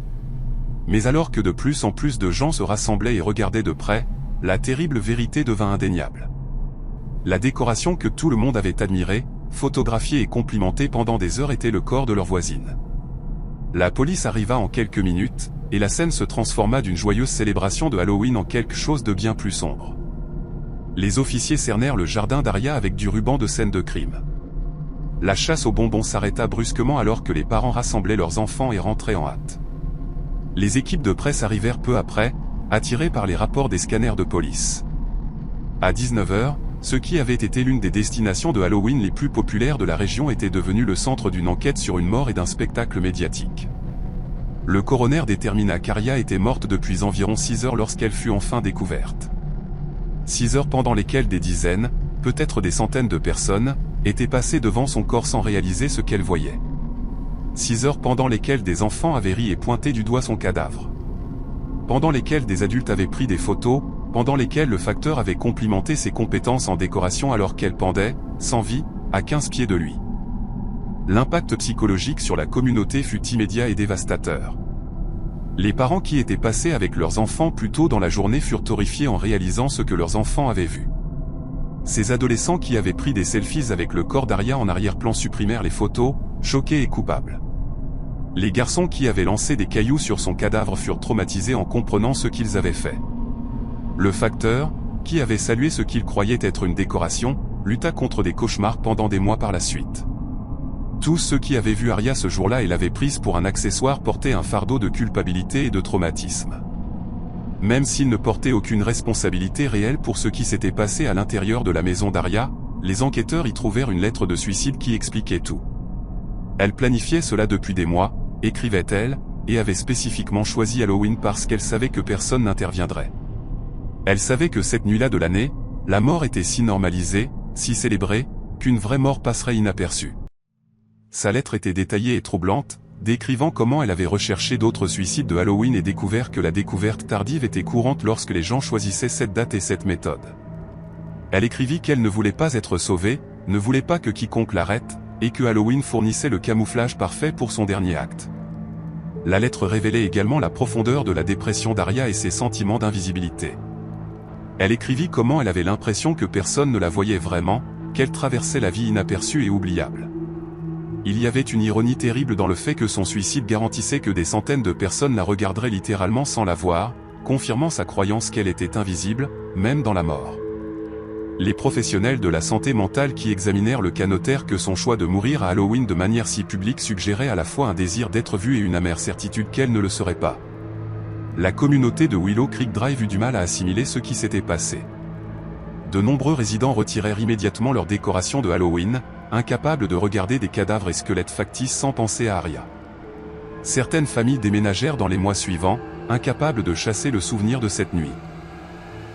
Mais alors que de plus en plus de gens se rassemblaient et regardaient de près, la terrible vérité devint indéniable. La décoration que tout le monde avait admirée, photographiée et complimentée pendant des heures était le corps de leur voisine. La police arriva en quelques minutes, et la scène se transforma d'une joyeuse célébration de Halloween en quelque chose de bien plus sombre. Les officiers cernèrent le jardin d'Aria avec du ruban de scène de crime. La chasse aux bonbons s'arrêta brusquement alors que les parents rassemblaient leurs enfants et rentraient en hâte. Les équipes de presse arrivèrent peu après, attirées par les rapports des scanners de police. À 19h, ce qui avait été l'une des destinations de Halloween les plus populaires de la région était devenu le centre d'une enquête sur une mort et d'un spectacle médiatique. Le coroner détermina qu'Aria était morte depuis environ 6 heures lorsqu'elle fut enfin découverte. 6 heures pendant lesquelles des dizaines, peut-être des centaines de personnes, étaient passées devant son corps sans réaliser ce qu'elles voyaient. 6 heures pendant lesquelles des enfants avaient ri et pointé du doigt son cadavre. Pendant lesquelles des adultes avaient pris des photos, pendant lesquelles le facteur avait complimenté ses compétences en décoration alors qu'elle pendait, sans vie, à 15 pieds de lui. L'impact psychologique sur la communauté fut immédiat et dévastateur. Les parents qui étaient passés avec leurs enfants plus tôt dans la journée furent horrifiés en réalisant ce que leurs enfants avaient vu. Ces adolescents qui avaient pris des selfies avec le corps d'Aria en arrière-plan supprimèrent les photos, choqués et coupables. Les garçons qui avaient lancé des cailloux sur son cadavre furent traumatisés en comprenant ce qu'ils avaient fait. Le facteur, qui avait salué ce qu'il croyait être une décoration, lutta contre des cauchemars pendant des mois par la suite. Tous ceux qui avaient vu Aria ce jour-là et l'avaient prise pour un accessoire portaient un fardeau de culpabilité et de traumatisme. Même s'ils ne portaient aucune responsabilité réelle pour ce qui s'était passé à l'intérieur de la maison d'Aria, les enquêteurs y trouvèrent une lettre de suicide qui expliquait tout. Elle planifiait cela depuis des mois, écrivait-elle, et avait spécifiquement choisi Halloween parce qu'elle savait que personne n'interviendrait. Elle savait que cette nuit-là de l'année, la mort était si normalisée, si célébrée, qu'une vraie mort passerait inaperçue. Sa lettre était détaillée et troublante, décrivant comment elle avait recherché d'autres suicides de Halloween et découvert que la découverte tardive était courante lorsque les gens choisissaient cette date et cette méthode. Elle écrivit qu'elle ne voulait pas être sauvée, ne voulait pas que quiconque l'arrête, et que Halloween fournissait le camouflage parfait pour son dernier acte. La lettre révélait également la profondeur de la dépression d'Aria et ses sentiments d'invisibilité. Elle écrivit comment elle avait l'impression que personne ne la voyait vraiment, qu'elle traversait la vie inaperçue et oubliable. Il y avait une ironie terrible dans le fait que son suicide garantissait que des centaines de personnes la regarderaient littéralement sans la voir, confirmant sa croyance qu'elle était invisible, même dans la mort. Les professionnels de la santé mentale qui examinèrent le cas notèrent que son choix de mourir à Halloween de manière si publique suggérait à la fois un désir d'être vue et une amère certitude qu'elle ne le serait pas. La communauté de Willow Creek Drive eut du mal à assimiler ce qui s'était passé. De nombreux résidents retirèrent immédiatement leurs décorations de Halloween, incapables de regarder des cadavres et squelettes factices sans penser à Aria. Certaines familles déménagèrent dans les mois suivants, incapables de chasser le souvenir de cette nuit.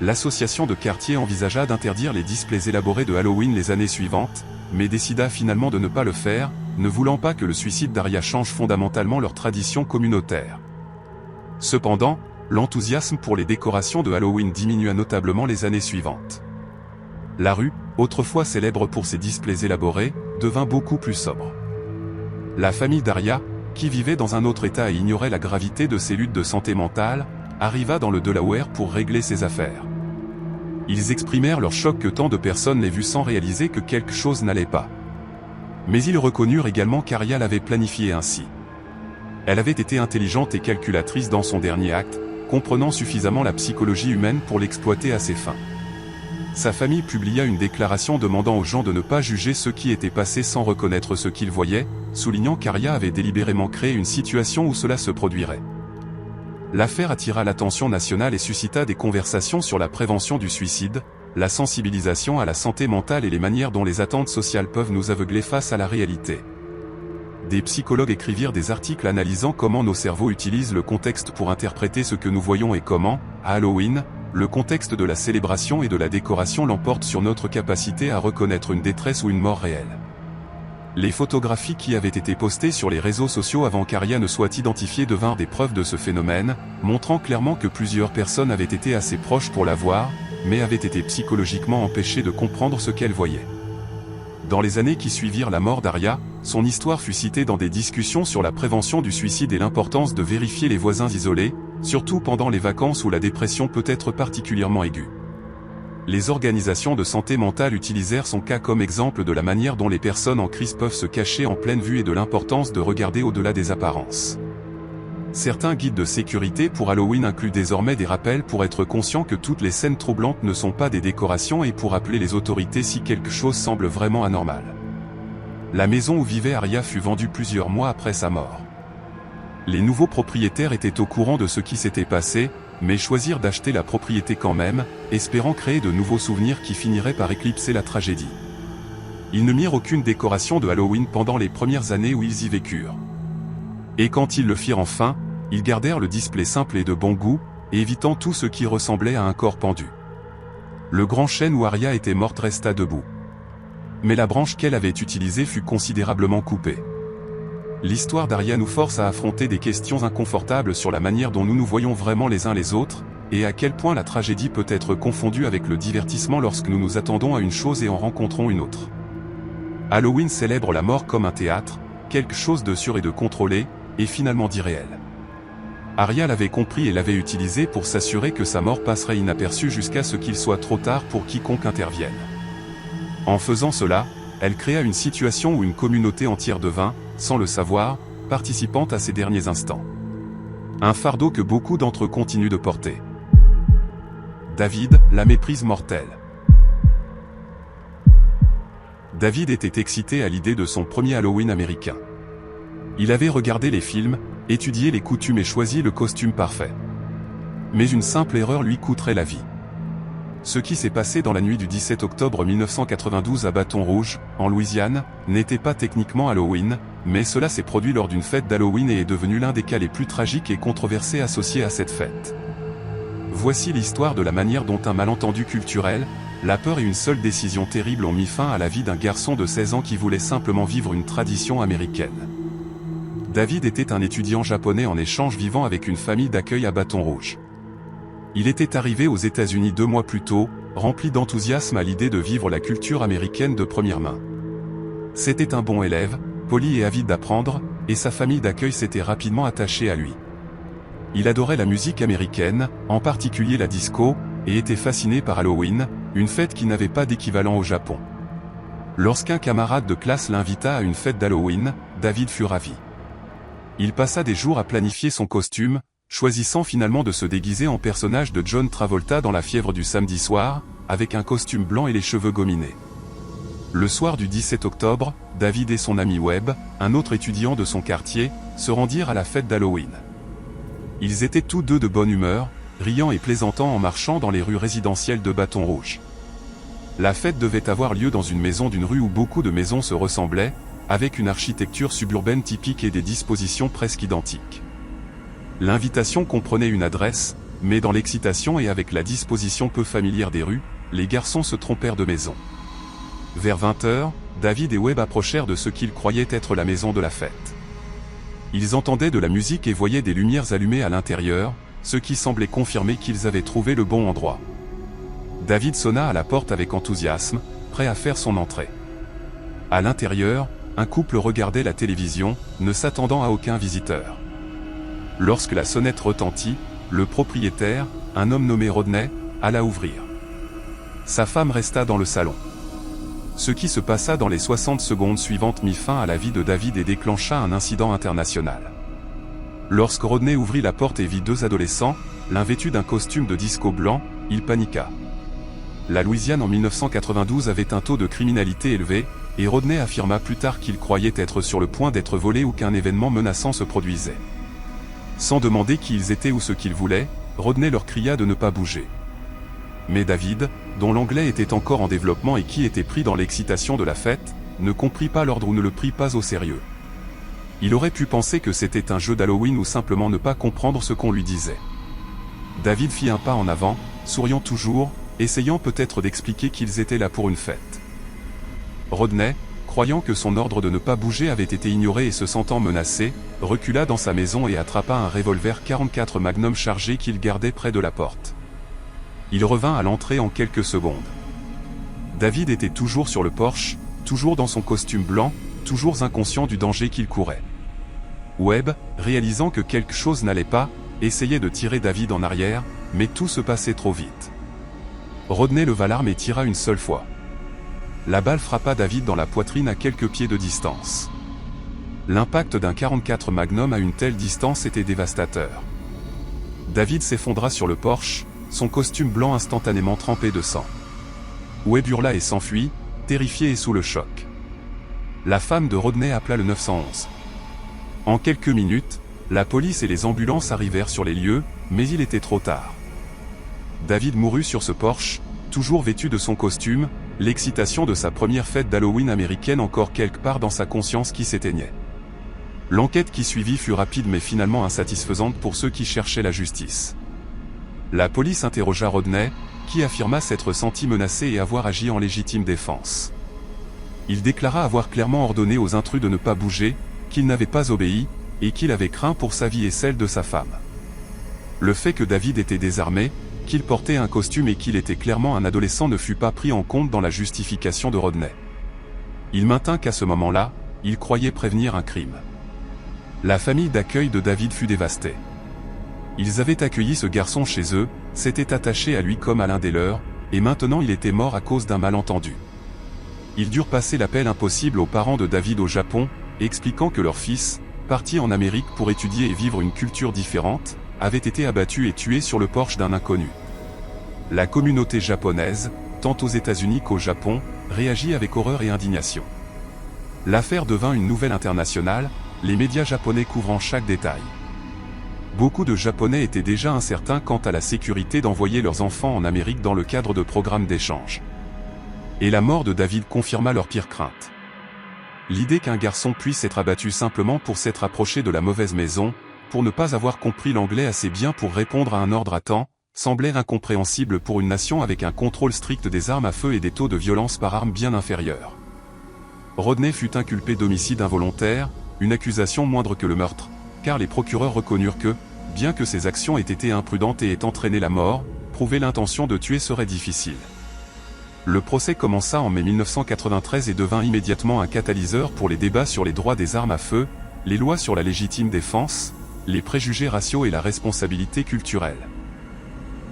L'association de quartier envisagea d'interdire les displays élaborés de Halloween les années suivantes, mais décida finalement de ne pas le faire, ne voulant pas que le suicide d'Aria change fondamentalement leur tradition communautaire. Cependant, l'enthousiasme pour les décorations de Halloween diminua notablement les années suivantes. La rue, autrefois célèbre pour ses displays élaborés, devint beaucoup plus sobre. La famille d'Aria, qui vivait dans un autre état et ignorait la gravité de ses luttes de santé mentale, arriva dans le Delaware pour régler ses affaires. Ils exprimèrent leur choc que tant de personnes l'aient vu sans réaliser que quelque chose n'allait pas. Mais ils reconnurent également qu'Aria l'avait planifié ainsi. Elle avait été intelligente et calculatrice dans son dernier acte, comprenant suffisamment la psychologie humaine pour l'exploiter à ses fins. Sa famille publia une déclaration demandant aux gens de ne pas juger ceux qui étaient passés sans reconnaître ce qu'ils voyaient, soulignant qu'Aria avait délibérément créé une situation où cela se produirait. L'affaire attira l'attention nationale et suscita des conversations sur la prévention du suicide, la sensibilisation à la santé mentale et les manières dont les attentes sociales peuvent nous aveugler face à la réalité. Des psychologues écrivirent des articles analysant comment nos cerveaux utilisent le contexte pour interpréter ce que nous voyons et comment, à Halloween, le contexte de la célébration et de la décoration l'emporte sur notre capacité à reconnaître une détresse ou une mort réelle. Les photographies qui avaient été postées sur les réseaux sociaux avant qu'Aria ne soit identifiée devinrent des preuves de ce phénomène, montrant clairement que plusieurs personnes avaient été assez proches pour la voir, mais avait été psychologiquement empêchée de comprendre ce qu'elle voyait. Dans les années qui suivirent la mort d'Aria, son histoire fut citée dans des discussions sur la prévention du suicide et l'importance de vérifier les voisins isolés, surtout pendant les vacances où la dépression peut être particulièrement aiguë. Les organisations de santé mentale utilisèrent son cas comme exemple de la manière dont les personnes en crise peuvent se cacher en pleine vue et de l'importance de regarder au-delà des apparences. Certains guides de sécurité pour Halloween incluent désormais des rappels pour être conscient que toutes les scènes troublantes ne sont pas des décorations et pour appeler les autorités si quelque chose semble vraiment anormal. La maison où vivait Aria fut vendue plusieurs mois après sa mort. Les nouveaux propriétaires étaient au courant de ce qui s'était passé, mais choisirent d'acheter la propriété quand même, espérant créer de nouveaux souvenirs qui finiraient par éclipser la tragédie. Ils ne mirent aucune décoration de Halloween pendant les premières années où ils y vécurent. Et quand ils le firent enfin, ils gardèrent le display simple et de bon goût, évitant tout ce qui ressemblait à un corps pendu. Le grand chêne où Aria était morte resta debout. Mais la branche qu'elle avait utilisée fut considérablement coupée. L'histoire d'Aria nous force à affronter des questions inconfortables sur la manière dont nous nous voyons vraiment les uns les autres, et à quel point la tragédie peut être confondue avec le divertissement lorsque nous nous attendons à une chose et en rencontrons une autre. Halloween célèbre la mort comme un théâtre, quelque chose de sûr et de contrôlé, et finalement d'irréel. Aria l'avait compris et l'avait utilisé pour s'assurer que sa mort passerait inaperçue jusqu'à ce qu'il soit trop tard pour quiconque intervienne. En faisant cela, elle créa une situation où une communauté entière devint, sans le savoir, participant à ces derniers instants. Un fardeau que beaucoup d'entre eux continuent de porter. David, la méprise mortelle. David était excité à l'idée de son premier Halloween américain. Il avait regardé les films, étudié les coutumes et choisi le costume parfait. Mais une simple erreur lui coûterait la vie. Ce qui s'est passé dans la nuit du 17 octobre 1992 à Baton Rouge, en Louisiane, n'était pas techniquement Halloween, mais cela s'est produit lors d'une fête d'Halloween et est devenu l'un des cas les plus tragiques et controversés associés à cette fête. Voici l'histoire de la manière dont un malentendu culturel, la peur et une seule décision terrible ont mis fin à la vie d'un garçon de 16 ans qui voulait simplement vivre une tradition américaine. David était un étudiant japonais en échange vivant avec une famille d'accueil à Baton Rouge. Il était arrivé aux États-Unis 2 mois plus tôt, rempli d'enthousiasme à l'idée de vivre la culture américaine de première main. C'était un bon élève, poli et avide d'apprendre, et sa famille d'accueil s'était rapidement attachée à lui. Il adorait la musique américaine, en particulier la disco, et était fasciné par Halloween, une fête qui n'avait pas d'équivalent au Japon. Lorsqu'un camarade de classe l'invita à une fête d'Halloween, David fut ravi. Il passa des jours à planifier son costume, choisissant finalement de se déguiser en personnage de John Travolta dans La fièvre du samedi soir, avec un costume blanc et les cheveux gominés. Le soir du 17 octobre, David et son ami Webb, un autre étudiant de son quartier, se rendirent à la fête d'Halloween. Ils étaient tous deux de bonne humeur, riant et plaisantant en marchant dans les rues résidentielles de Baton Rouge. La fête devait avoir lieu dans une maison d'une rue où beaucoup de maisons se ressemblaient, avec une architecture suburbaine typique et des dispositions presque identiques. L'invitation comprenait une adresse, mais dans l'excitation et avec la disposition peu familière des rues, les garçons se trompèrent de maison. Vers 20h, David et Webb approchèrent de ce qu'ils croyaient être la maison de la fête. Ils entendaient de la musique et voyaient des lumières allumées à l'intérieur, ce qui semblait confirmer qu'ils avaient trouvé le bon endroit. David sonna à la porte avec enthousiasme, prêt à faire son entrée. À l'intérieur, un couple regardait la télévision, ne s'attendant à aucun visiteur. Lorsque la sonnette retentit, le propriétaire, un homme nommé Rodney, alla ouvrir. Sa femme resta dans le salon. Ce qui se passa dans les 60 secondes suivantes mit fin à la vie de David et déclencha un incident international. Lorsque Rodney ouvrit la porte et vit 2 adolescents, l'un vêtu d'un costume de disco blanc, il paniqua. La Louisiane en 1992 avait un taux de criminalité élevé, et Rodney affirma plus tard qu'il croyait être sur le point d'être volé ou qu'un événement menaçant se produisait. Sans demander qui ils étaient ou ce qu'ils voulaient, Rodney leur cria de ne pas bouger. Mais David, dont l'anglais était encore en développement et qui était pris dans l'excitation de la fête, ne comprit pas l'ordre ou ne le prit pas au sérieux. Il aurait pu penser que c'était un jeu d'Halloween ou simplement ne pas comprendre ce qu'on lui disait. David fit un pas en avant, souriant toujours, essayant peut-être d'expliquer qu'ils étaient là pour une fête. Rodney, croyant que son ordre de ne pas bouger avait été ignoré et se sentant menacé, recula dans sa maison et attrapa un revolver 44 Magnum chargé qu'il gardait près de la porte. Il revint à l'entrée en quelques secondes. David était toujours sur le porche, toujours dans son costume blanc, toujours inconscient du danger qu'il courait. Webb, réalisant que quelque chose n'allait pas, essayait de tirer David en arrière, mais tout se passait trop vite. Rodney leva l'arme et tira une seule fois. La balle frappa David dans la poitrine à quelques pieds de distance. L'impact d'un 44 Magnum à une telle distance était dévastateur. David s'effondra sur le porche, son costume blanc instantanément trempé de sang. Webb hurla et s'enfuit, terrifié et sous le choc. La femme de Rodney appela le 911. En quelques minutes, la police et les ambulances arrivèrent sur les lieux, mais il était trop tard. David mourut sur ce porche, toujours vêtu de son costume, l'excitation de sa première fête d'Halloween américaine encore quelque part dans sa conscience qui s'éteignait. L'enquête qui suivit fut rapide mais finalement insatisfaisante pour ceux qui cherchaient la justice. La police interrogea Rodney, qui affirma s'être senti menacé et avoir agi en légitime défense. Il déclara avoir clairement ordonné aux intrus de ne pas bouger, qu'il n'avait pas obéi, et qu'il avait craint pour sa vie et celle de sa femme. Le fait que David était désarmé, qu'il portait un costume et qu'il était clairement un adolescent ne fut pas pris en compte dans la justification de Rodney. Il maintint qu'à ce moment-là, il croyait prévenir un crime. La famille d'accueil de David fut dévastée. Ils avaient accueilli ce garçon chez eux, s'étaient attachés à lui comme à l'un des leurs, et maintenant il était mort à cause d'un malentendu. Ils durent passer l'appel impossible aux parents de David au Japon, expliquant que leur fils, parti en Amérique pour étudier et vivre une culture différente, avait été abattu et tué sur le porche d'un inconnu. La communauté japonaise, tant aux États-Unis qu'au Japon, réagit avec horreur et indignation. L'affaire devint une nouvelle internationale, les médias japonais couvrant chaque détail. Beaucoup de Japonais étaient déjà incertains quant à la sécurité d'envoyer leurs enfants en Amérique dans le cadre de programmes d'échange. Et la mort de David confirma leurs pires craintes. L'idée qu'un garçon puisse être abattu simplement pour s'être approché de la mauvaise maison, pour ne pas avoir compris l'anglais assez bien pour répondre à un ordre à temps, semblait incompréhensible pour une nation avec un contrôle strict des armes à feu et des taux de violence par arme bien inférieurs. Rodney fut inculpé d'homicide involontaire, une accusation moindre que le meurtre, car les procureurs reconnurent que, bien que ses actions aient été imprudentes et aient entraîné la mort, prouver l'intention de tuer serait difficile. Le procès commença en mai 1993 et devint immédiatement un catalyseur pour les débats sur les droits des armes à feu, les lois sur la légitime défense, les préjugés raciaux et la responsabilité culturelle.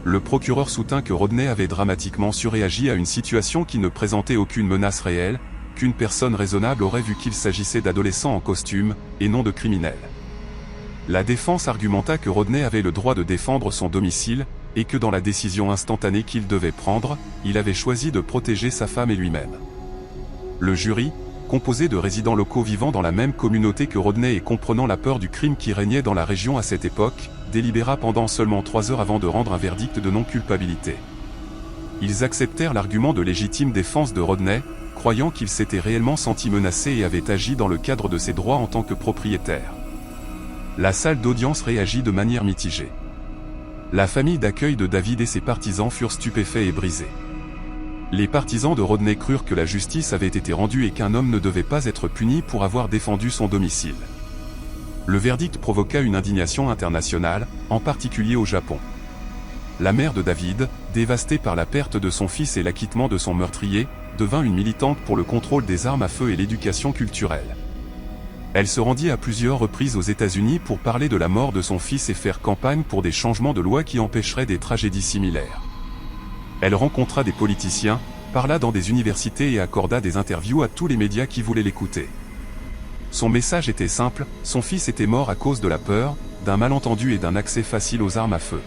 Le procureur soutint que Rodney avait dramatiquement surréagi à une situation qui ne présentait aucune menace réelle, qu'une personne raisonnable aurait vu qu'il s'agissait d'adolescents en costume, et non de criminels. La défense argumenta que Rodney avait le droit de défendre son domicile, et que dans la décision instantanée qu'il devait prendre, il avait choisi de protéger sa femme et lui-même. Le jury, composé de résidents locaux vivant dans la même communauté que Rodney et comprenant la peur du crime qui régnait dans la région à cette époque, délibéra pendant seulement 3 heures avant de rendre un verdict de non-culpabilité. Ils acceptèrent l'argument de légitime défense de Rodney, croyant qu'il s'était réellement senti menacé et avait agi dans le cadre de ses droits en tant que propriétaire. La salle d'audience réagit de manière mitigée. La famille d'accueil de David et ses partisans furent stupéfaits et brisés. Les partisans de Rodney crurent que la justice avait été rendue et qu'un homme ne devait pas être puni pour avoir défendu son domicile. Le verdict provoqua une indignation internationale, en particulier au Japon. La mère de David, dévastée par la perte de son fils et l'acquittement de son meurtrier, devint une militante pour le contrôle des armes à feu et l'éducation culturelle. Elle se rendit à plusieurs reprises aux États-Unis pour parler de la mort de son fils et faire campagne pour des changements de loi qui empêcheraient des tragédies similaires. Elle rencontra des politiciens, parla dans des universités et accorda des interviews à tous les médias qui voulaient l'écouter. Son message était simple, son fils était mort à cause de la peur, d'un malentendu et d'un accès facile aux armes à feu.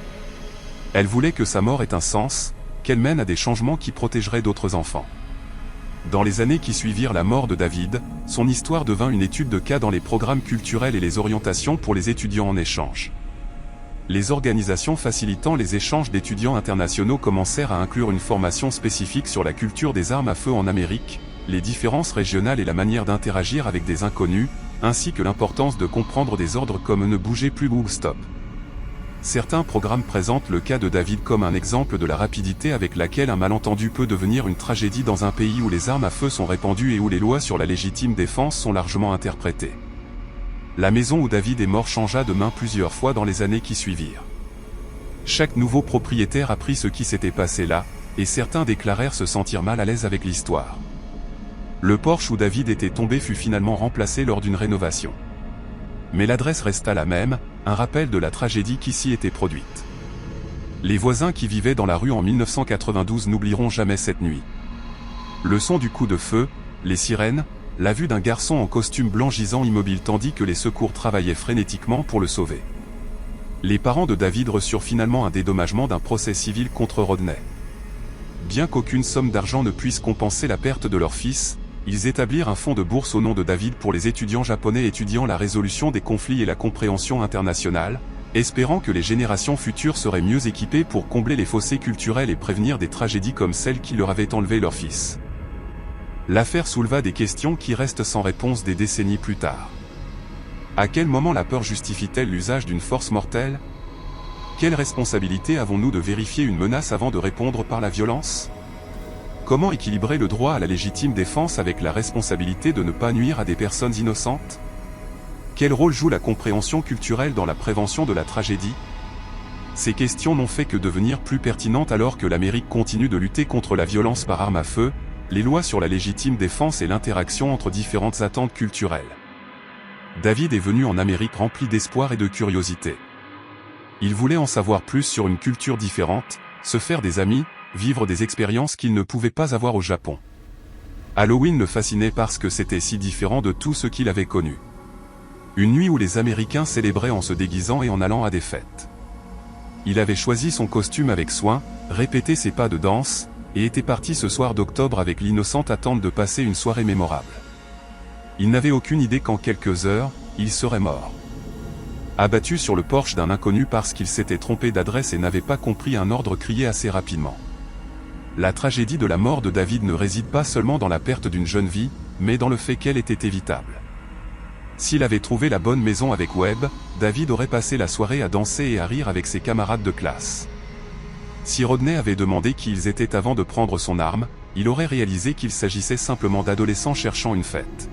Elle voulait que sa mort ait un sens, qu'elle mène à des changements qui protégeraient d'autres enfants. Dans les années qui suivirent la mort de David, son histoire devint une étude de cas dans les programmes culturels et les orientations pour les étudiants en échange. Les organisations facilitant les échanges d'étudiants internationaux commencèrent à inclure une formation spécifique sur la culture des armes à feu en Amérique, les différences régionales et la manière d'interagir avec des inconnus, ainsi que l'importance de comprendre des ordres comme ne bougez plus ou stop. Certains programmes présentent le cas de David comme un exemple de la rapidité avec laquelle un malentendu peut devenir une tragédie dans un pays où les armes à feu sont répandues et où les lois sur la légitime défense sont largement interprétées. La maison où David est mort changea de main plusieurs fois dans les années qui suivirent. Chaque nouveau propriétaire apprit ce qui s'était passé là, et certains déclarèrent se sentir mal à l'aise avec l'histoire. Le porche où David était tombé fut finalement remplacé lors d'une rénovation. Mais l'adresse resta la même, un rappel de la tragédie qui s'y était produite. Les voisins qui vivaient dans la rue en 1992 n'oublieront jamais cette nuit. Le son du coup de feu, les sirènes, la vue d'un garçon en costume blanc gisant immobile tandis que les secours travaillaient frénétiquement pour le sauver. Les parents de David reçurent finalement un dédommagement d'un procès civil contre Rodney. Bien qu'aucune somme d'argent ne puisse compenser la perte de leur fils, ils établirent un fonds de bourse au nom de David pour les étudiants japonais étudiant la résolution des conflits et la compréhension internationale, espérant que les générations futures seraient mieux équipées pour combler les fossés culturels et prévenir des tragédies comme celle qui leur avait enlevé leur fils. L'affaire souleva des questions qui restent sans réponse des décennies plus tard. À quel moment la peur justifie-t-elle l'usage d'une force mortelle? Quelle responsabilité avons-nous de vérifier une menace avant de répondre par la violence? Comment équilibrer le droit à la légitime défense avec la responsabilité de ne pas nuire à des personnes innocentes? Quel rôle joue la compréhension culturelle dans la prévention de la tragédie? Ces questions n'ont fait que devenir plus pertinentes alors que l'Amérique continue de lutter contre la violence par arme à feu, les lois sur la légitime défense et l'interaction entre différentes attentes culturelles. David est venu en Amérique rempli d'espoir et de curiosité. Il voulait en savoir plus sur une culture différente, se faire des amis, vivre des expériences qu'il ne pouvait pas avoir au Japon. Halloween le fascinait parce que c'était si différent de tout ce qu'il avait connu. Une nuit où les Américains célébraient en se déguisant et en allant à des fêtes. Il avait choisi son costume avec soin, répété ses pas de danse, et était parti ce soir d'octobre avec l'innocente attente de passer une soirée mémorable. Il n'avait aucune idée qu'en quelques heures, il serait mort. Abattu sur le porche d'un inconnu parce qu'il s'était trompé d'adresse et n'avait pas compris un ordre crié assez rapidement. La tragédie de la mort de David ne réside pas seulement dans la perte d'une jeune vie, mais dans le fait qu'elle était évitable. S'il avait trouvé la bonne maison avec Webb, David aurait passé la soirée à danser et à rire avec ses camarades de classe. Si Rodney avait demandé qui ils étaient avant de prendre son arme, il aurait réalisé qu'il s'agissait simplement d'adolescents cherchant une fête.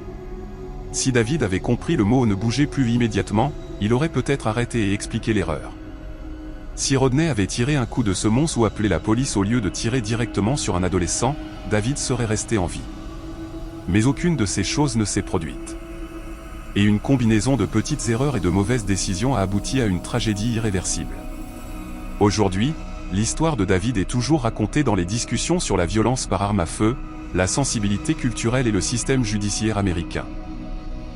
Si David avait compris le mot « ne bougez plus » immédiatement, il aurait peut-être arrêté et expliqué l'erreur. Si Rodney avait tiré un coup de semonce ou appelé la police au lieu de tirer directement sur un adolescent, David serait resté en vie. Mais aucune de ces choses ne s'est produite. Et une combinaison de petites erreurs et de mauvaises décisions a abouti à une tragédie irréversible. Aujourd'hui, l'histoire de David est toujours racontée dans les discussions sur la violence par arme à feu, la sensibilité culturelle et le système judiciaire américain.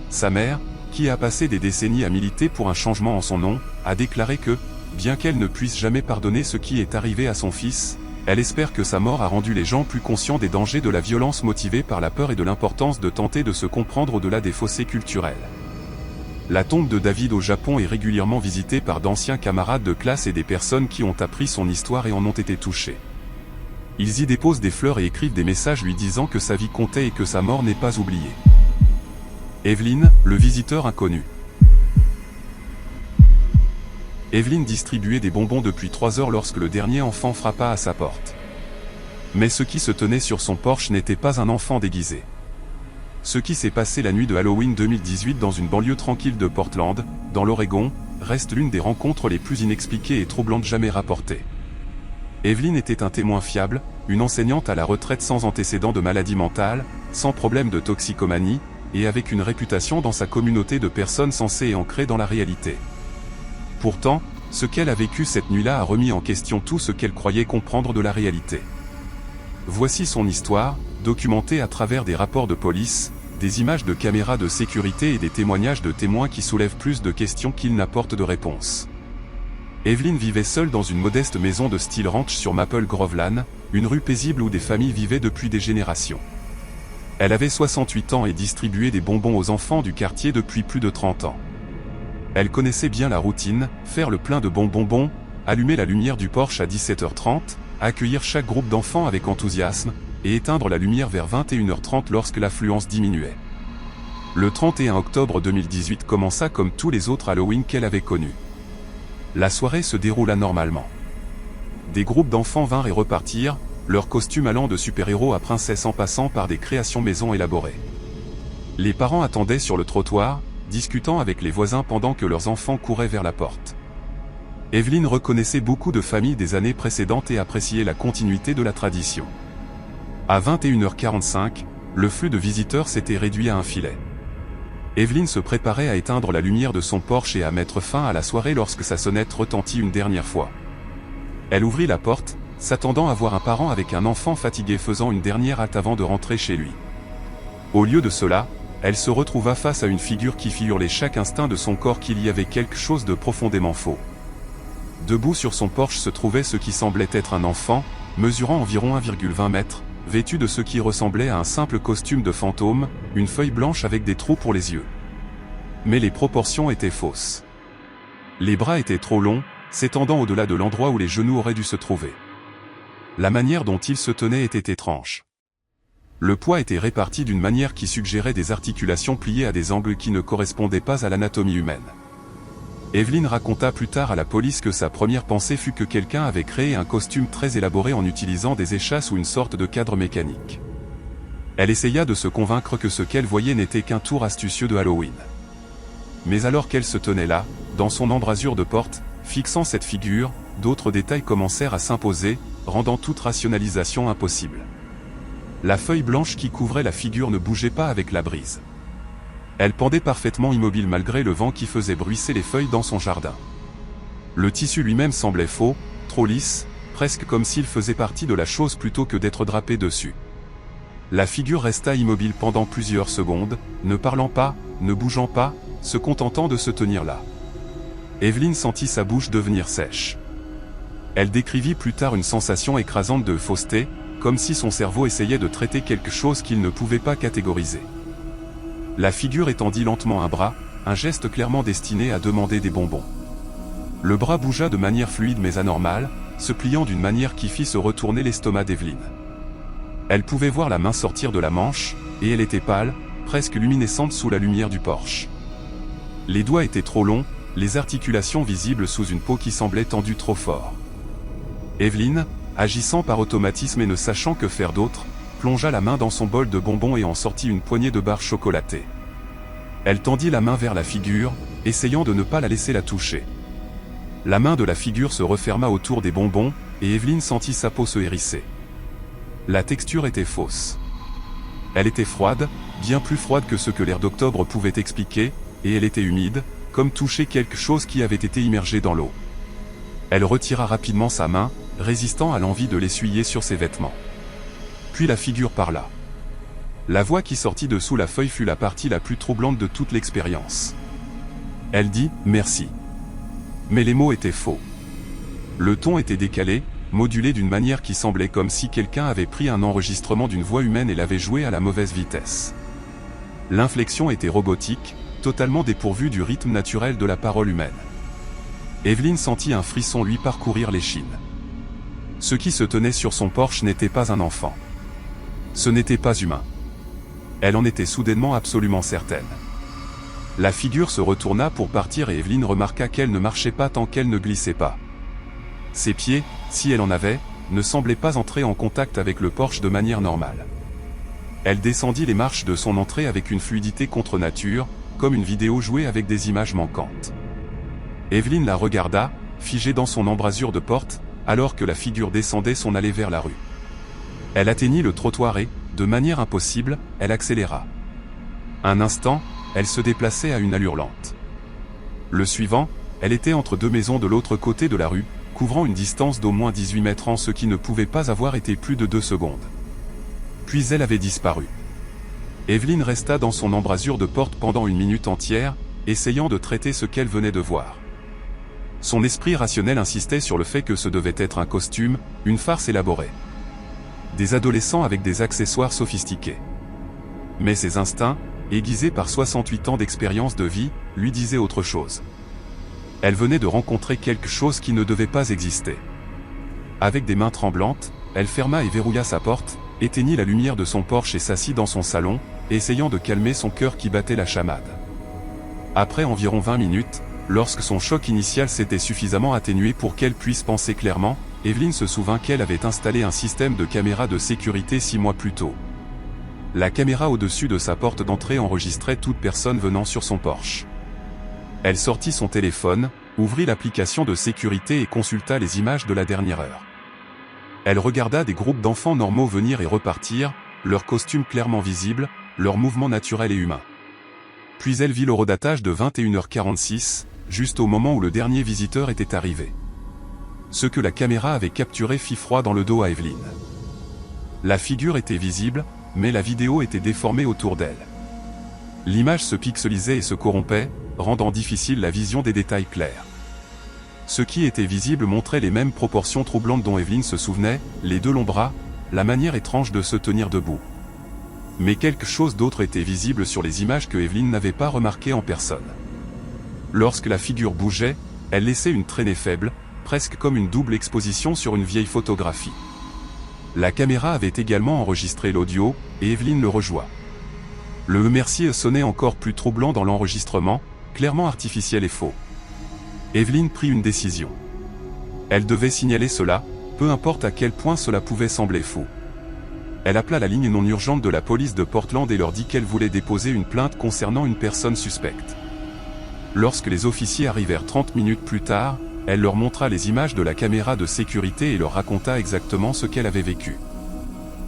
Sa mère, qui a passé des décennies à militer pour un changement en son nom, a déclaré que, bien qu'elle ne puisse jamais pardonner ce qui est arrivé à son fils, elle espère que sa mort a rendu les gens plus conscients des dangers de la violence motivée par la peur et de l'importance de tenter de se comprendre au-delà des fossés culturels. La tombe de David au Japon est régulièrement visitée par d'anciens camarades de classe et des personnes qui ont appris son histoire et en ont été touchés. Ils y déposent des fleurs et écrivent des messages lui disant que sa vie comptait et que sa mort n'est pas oubliée. Evelyn, le visiteur inconnu. Evelyn distribuait des bonbons depuis 3 heures lorsque le dernier enfant frappa à sa porte. Mais ce qui se tenait sur son porche n'était pas un enfant déguisé. Ce qui s'est passé la nuit de Halloween 2018 dans une banlieue tranquille de Portland, dans l'Oregon, reste l'une des rencontres les plus inexpliquées et troublantes jamais rapportées. Evelyn était un témoin fiable, une enseignante à la retraite sans antécédent de maladie mentale, sans problème de toxicomanie, et avec une réputation dans sa communauté de personnes sensées et ancrées dans la réalité. Pourtant, ce qu'elle a vécu cette nuit-là a remis en question tout ce qu'elle croyait comprendre de la réalité. Voici son histoire, documentée à travers des rapports de police, des images de caméras de sécurité et des témoignages de témoins qui soulèvent plus de questions qu'ils n'apportent de réponses. Evelyn vivait seule dans une modeste maison de style ranch sur Maple Grove Lane, une rue paisible où des familles vivaient depuis des générations. Elle avait 68 ans et distribuait des bonbons aux enfants du quartier depuis plus de 30 ans. Elle connaissait bien la routine, faire le plein de bons bonbons, allumer la lumière du porche à 17h30, accueillir chaque groupe d'enfants avec enthousiasme, et éteindre la lumière vers 21h30 lorsque l'affluence diminuait. Le 31 octobre 2018 commença comme tous les autres Halloween qu'elle avait connus. La soirée se déroula normalement. Des groupes d'enfants vinrent et repartirent, leurs costumes allant de super-héros à princesse en passant par des créations maison élaborées. Les parents attendaient sur le trottoir, discutant avec les voisins pendant que leurs enfants couraient vers la porte. Evelyn reconnaissait beaucoup de familles des années précédentes et appréciait la continuité de la tradition. À 21h45, le flux de visiteurs s'était réduit à un filet. Evelyn se préparait à éteindre la lumière de son Porsche et à mettre fin à la soirée lorsque sa sonnette retentit une dernière fois. Elle ouvrit la porte, s'attendant à voir un parent avec un enfant fatigué faisant une dernière halte avant de rentrer chez lui. Au lieu de cela, elle se retrouva face à une figure qui fit hurler chaque instinct de son corps qu'il y avait quelque chose de profondément faux. Debout sur son Porsche se trouvait ce qui semblait être un enfant, mesurant environ 1,20 m, vêtu de ce qui ressemblait à un simple costume de fantôme, une feuille blanche avec des trous pour les yeux. Mais les proportions étaient fausses. Les bras étaient trop longs, s'étendant au-delà de l'endroit où les genoux auraient dû se trouver. La manière dont il se tenait était étrange. Le poids était réparti d'une manière qui suggérait des articulations pliées à des angles qui ne correspondaient pas à l'anatomie humaine. Evelyn raconta plus tard à la police que sa première pensée fut que quelqu'un avait créé un costume très élaboré en utilisant des échasses ou une sorte de cadre mécanique. Elle essaya de se convaincre que ce qu'elle voyait n'était qu'un tour astucieux de Halloween. Mais alors qu'elle se tenait là, dans son embrasure de porte, fixant cette figure, d'autres détails commencèrent à s'imposer, rendant toute rationalisation impossible. La feuille blanche qui couvrait la figure ne bougeait pas avec la brise. Elle pendait parfaitement immobile malgré le vent qui faisait bruisser les feuilles dans son jardin. Le tissu lui-même semblait faux, trop lisse, presque comme s'il faisait partie de la chose plutôt que d'être drapé dessus. La figure resta immobile pendant plusieurs secondes, ne parlant pas, ne bougeant pas, se contentant de se tenir là. Evelyn sentit sa bouche devenir sèche. Elle décrivit plus tard une sensation écrasante de fausseté, comme si son cerveau essayait de traiter quelque chose qu'il ne pouvait pas catégoriser. La figure étendit lentement un bras, un geste clairement destiné à demander des bonbons. Le bras bougea de manière fluide mais anormale, se pliant d'une manière qui fit se retourner l'estomac d'Evelyn. Elle pouvait voir la main sortir de la manche, et elle était pâle, presque luminescente sous la lumière du Porsche. Les doigts étaient trop longs, les articulations visibles sous une peau qui semblait tendue trop fort. Evelyn, agissant par automatisme et ne sachant que faire d'autre, plongea la main dans son bol de bonbons et en sortit une poignée de barres chocolatées. Elle tendit la main vers la figure, essayant de ne pas la laisser la toucher. La main de la figure se referma autour des bonbons, et Evelyn sentit sa peau se hérisser. La texture était fausse. Elle était froide, bien plus froide que ce que l'air d'octobre pouvait expliquer, et elle était humide, comme toucher quelque chose qui avait été immergé dans l'eau. Elle retira rapidement sa main, résistant à l'envie de l'essuyer sur ses vêtements. Puis la figure parla. La voix qui sortit de sous la feuille fut la partie la plus troublante de toute l'expérience. Elle dit « merci ». Mais les mots étaient faux. Le ton était décalé, modulé d'une manière qui semblait comme si quelqu'un avait pris un enregistrement d'une voix humaine et l'avait joué à la mauvaise vitesse. L'inflexion était robotique, totalement dépourvue du rythme naturel de la parole humaine. Evelyn sentit un frisson lui parcourir l'échine. Ce qui se tenait sur son Porsche n'était pas un enfant. Ce n'était pas humain. Elle en était soudainement absolument certaine. La figure se retourna pour partir et Evelyn remarqua qu'elle ne marchait pas tant qu'elle ne glissait pas. Ses pieds, si elle en avait, ne semblaient pas entrer en contact avec le Porsche de manière normale. Elle descendit les marches de son entrée avec une fluidité contre nature, comme une vidéo jouée avec des images manquantes. Evelyn la regarda, figée dans son embrasure de porte, alors que la figure descendait son allée vers la rue. Elle atteignit le trottoir et, de manière impossible, elle accéléra. Un instant, elle se déplaçait à une allure lente. Le suivant, elle était entre deux maisons de l'autre côté de la rue, couvrant une distance d'au moins 18 mètres en ce qui ne pouvait pas avoir été plus de 2 secondes. Puis elle avait disparu. Evelyn resta dans son embrasure de porte pendant une minute entière, essayant de traiter ce qu'elle venait de voir. Son esprit rationnel insistait sur le fait que ce devait être un costume, une farce élaborée. Des adolescents avec des accessoires sophistiqués. Mais ses instincts, aiguisés par 68 ans d'expérience de vie, lui disaient autre chose. Elle venait de rencontrer quelque chose qui ne devait pas exister. Avec des mains tremblantes, elle ferma et verrouilla sa porte, éteignit la lumière de son Porsche et s'assit dans son salon, essayant de calmer son cœur qui battait la chamade. Après environ 20 minutes, lorsque son choc initial s'était suffisamment atténué pour qu'elle puisse penser clairement, Evelyn se souvint qu'elle avait installé un système de caméra de sécurité 6 mois plus tôt. La caméra au-dessus de sa porte d'entrée enregistrait toute personne venant sur son Porsche. Elle sortit son téléphone, ouvrit l'application de sécurité et consulta les images de la dernière heure. Elle regarda des groupes d'enfants normaux venir et repartir, leurs costumes clairement visibles, leurs mouvements naturels et humains. Puis elle vit l'horodatage de 21h46, juste au moment où le dernier visiteur était arrivé. Ce que la caméra avait capturé fit froid dans le dos à Evelyn. La figure était visible, mais la vidéo était déformée autour d'elle. L'image se pixelisait et se corrompait, rendant difficile la vision des détails clairs. Ce qui était visible montrait les mêmes proportions troublantes dont Evelyn se souvenait, les deux longs bras, la manière étrange de se tenir debout. Mais quelque chose d'autre était visible sur les images que Evelyn n'avait pas remarquées en personne. Lorsque la figure bougeait, elle laissait une traînée faible, presque comme une double exposition sur une vieille photographie. La caméra avait également enregistré l'audio, et Evelyn le rejoint. Le merci sonnait encore plus troublant dans l'enregistrement, clairement artificiel et faux. Evelyn prit une décision. Elle devait signaler cela, peu importe à quel point cela pouvait sembler fou. Elle appela la ligne non urgente de la police de Portland et leur dit qu'elle voulait déposer une plainte concernant une personne suspecte. Lorsque les officiers arrivèrent 30 minutes plus tard, elle leur montra les images de la caméra de sécurité et leur raconta exactement ce qu'elle avait vécu.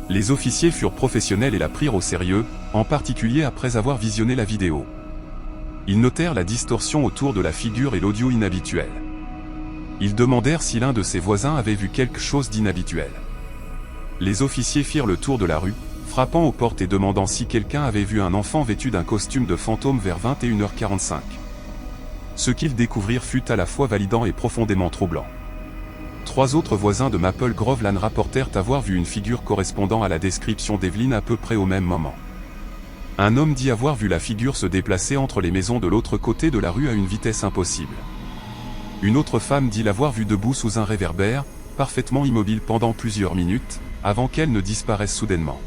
Les officiers furent professionnels et la prirent au sérieux, en particulier après avoir visionné la vidéo. Ils notèrent la distorsion autour de la figure et l'audio inhabituel. Ils demandèrent si l'un de ses voisins avait vu quelque chose d'inhabituel. Les officiers firent le tour de la rue, frappant aux portes et demandant si quelqu'un avait vu un enfant vêtu d'un costume de fantôme vers 21h45. Ce qu'ils découvrirent fut à la fois validant et profondément troublant. 3 autres voisins de Maple Grove Lane rapportèrent avoir vu une figure correspondant à la description d'Evelyn à peu près au même moment. Un homme dit avoir vu la figure se déplacer entre les maisons de l'autre côté de la rue à une vitesse impossible. Une autre femme dit l'avoir vue debout sous un réverbère, parfaitement immobile pendant plusieurs minutes, avant qu'elle ne disparaisse soudainement.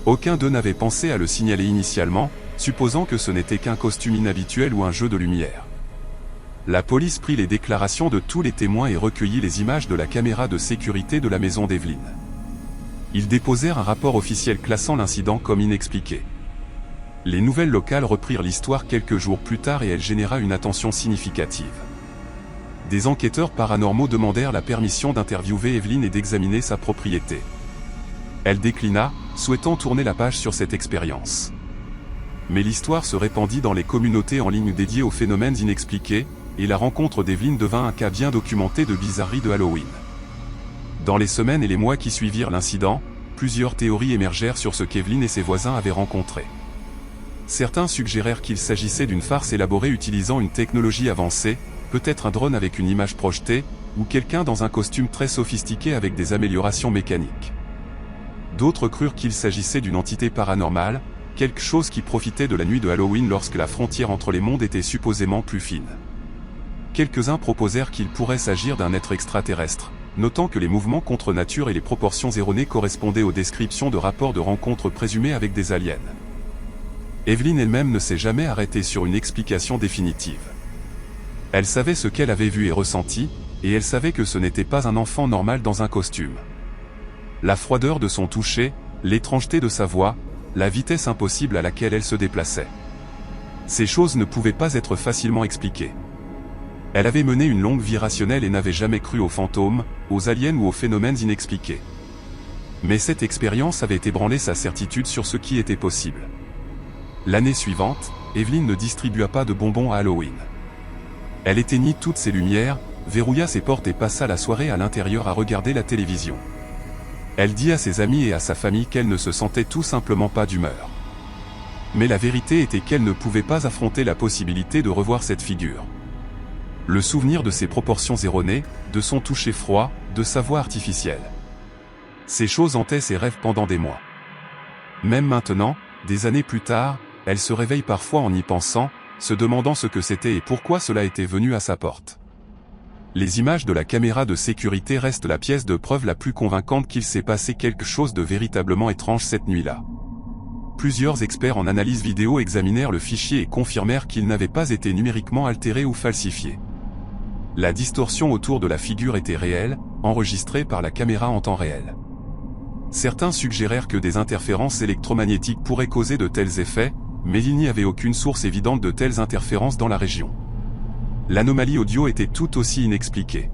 Aucun d'eux n'avait pensé à le signaler initialement, supposant que ce n'était qu'un costume inhabituel ou un jeu de lumière. La police prit les déclarations de tous les témoins et recueillit les images de la caméra de sécurité de la maison d'Evelyn. Ils déposèrent un rapport officiel classant l'incident comme inexpliqué. Les nouvelles locales reprirent l'histoire quelques jours plus tard et elle généra une attention significative. Des enquêteurs paranormaux demandèrent la permission d'interviewer Evelyn et d'examiner sa propriété. Elle déclina, souhaitant tourner la page sur cette expérience. Mais l'histoire se répandit dans les communautés en ligne dédiées aux phénomènes inexpliqués, et la rencontre d'Evelyn devint un cas bien documenté de bizarrerie de Halloween. Dans les semaines et les mois qui suivirent l'incident, plusieurs théories émergèrent sur ce qu'Evelyn et ses voisins avaient rencontré. Certains suggérèrent qu'il s'agissait d'une farce élaborée utilisant une technologie avancée, peut-être un drone avec une image projetée, ou quelqu'un dans un costume très sophistiqué avec des améliorations mécaniques. D'autres crurent qu'il s'agissait d'une entité paranormale, quelque chose qui profitait de la nuit de Halloween lorsque la frontière entre les mondes était supposément plus fine. Quelques-uns proposèrent qu'il pourrait s'agir d'un être extraterrestre, notant que les mouvements contre nature et les proportions erronées correspondaient aux descriptions de rapports de rencontres présumées avec des aliens. Evelyn elle-même ne s'est jamais arrêtée sur une explication définitive. Elle savait ce qu'elle avait vu et ressenti, et elle savait que ce n'était pas un enfant normal dans un costume. La froideur de son toucher, l'étrangeté de sa voix, la vitesse impossible à laquelle elle se déplaçait. Ces choses ne pouvaient pas être facilement expliquées. Elle avait mené une longue vie rationnelle et n'avait jamais cru aux fantômes, aux aliens ou aux phénomènes inexpliqués. Mais cette expérience avait ébranlé sa certitude sur ce qui était possible. L'année suivante, Evelyn ne distribua pas de bonbons à Halloween. Elle éteignit toutes ses lumières, verrouilla ses portes et passa la soirée à l'intérieur à regarder la télévision. Elle dit à ses amis et à sa famille qu'elle ne se sentait tout simplement pas d'humeur. Mais la vérité était qu'elle ne pouvait pas affronter la possibilité de revoir cette figure. Le souvenir de ses proportions erronées, de son toucher froid, de sa voix artificielle. Ces choses hantaient ses rêves pendant des mois. Même maintenant, des années plus tard, elle se réveille parfois en y pensant, se demandant ce que c'était et pourquoi cela était venu à sa porte. Les images de la caméra de sécurité restent la pièce de preuve la plus convaincante qu'il s'est passé quelque chose de véritablement étrange cette nuit-là. Plusieurs experts en analyse vidéo examinèrent le fichier et confirmèrent qu'il n'avait pas été numériquement altéré ou falsifié. La distorsion autour de la figure était réelle, enregistrée par la caméra en temps réel. Certains suggérèrent que des interférences électromagnétiques pourraient causer de tels effets, mais il n'y avait aucune source évidente de telles interférences dans la région. L'anomalie audio était tout aussi inexpliquée.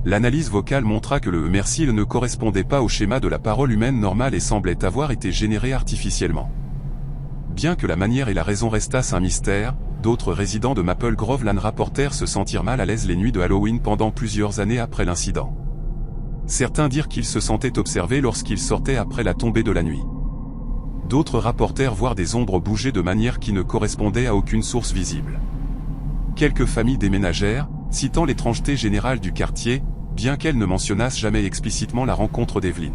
L'analyse vocale montra que le « merci » ne correspondait pas au schéma de la parole humaine normale et semblait avoir été généré artificiellement. Bien que la manière et la raison restassent un mystère, d'autres résidents de Maple Grove Lane rapportèrent se sentir mal à l'aise les nuits de Halloween pendant plusieurs années après l'incident. Certains dirent qu'ils se sentaient observés lorsqu'ils sortaient après la tombée de la nuit. D'autres rapportèrent voir des ombres bouger de manière qui ne correspondait à aucune source visible. Quelques familles déménagèrent, citant l'étrangeté générale du quartier, bien qu'elles ne mentionnassent jamais explicitement la rencontre d'Evelyn.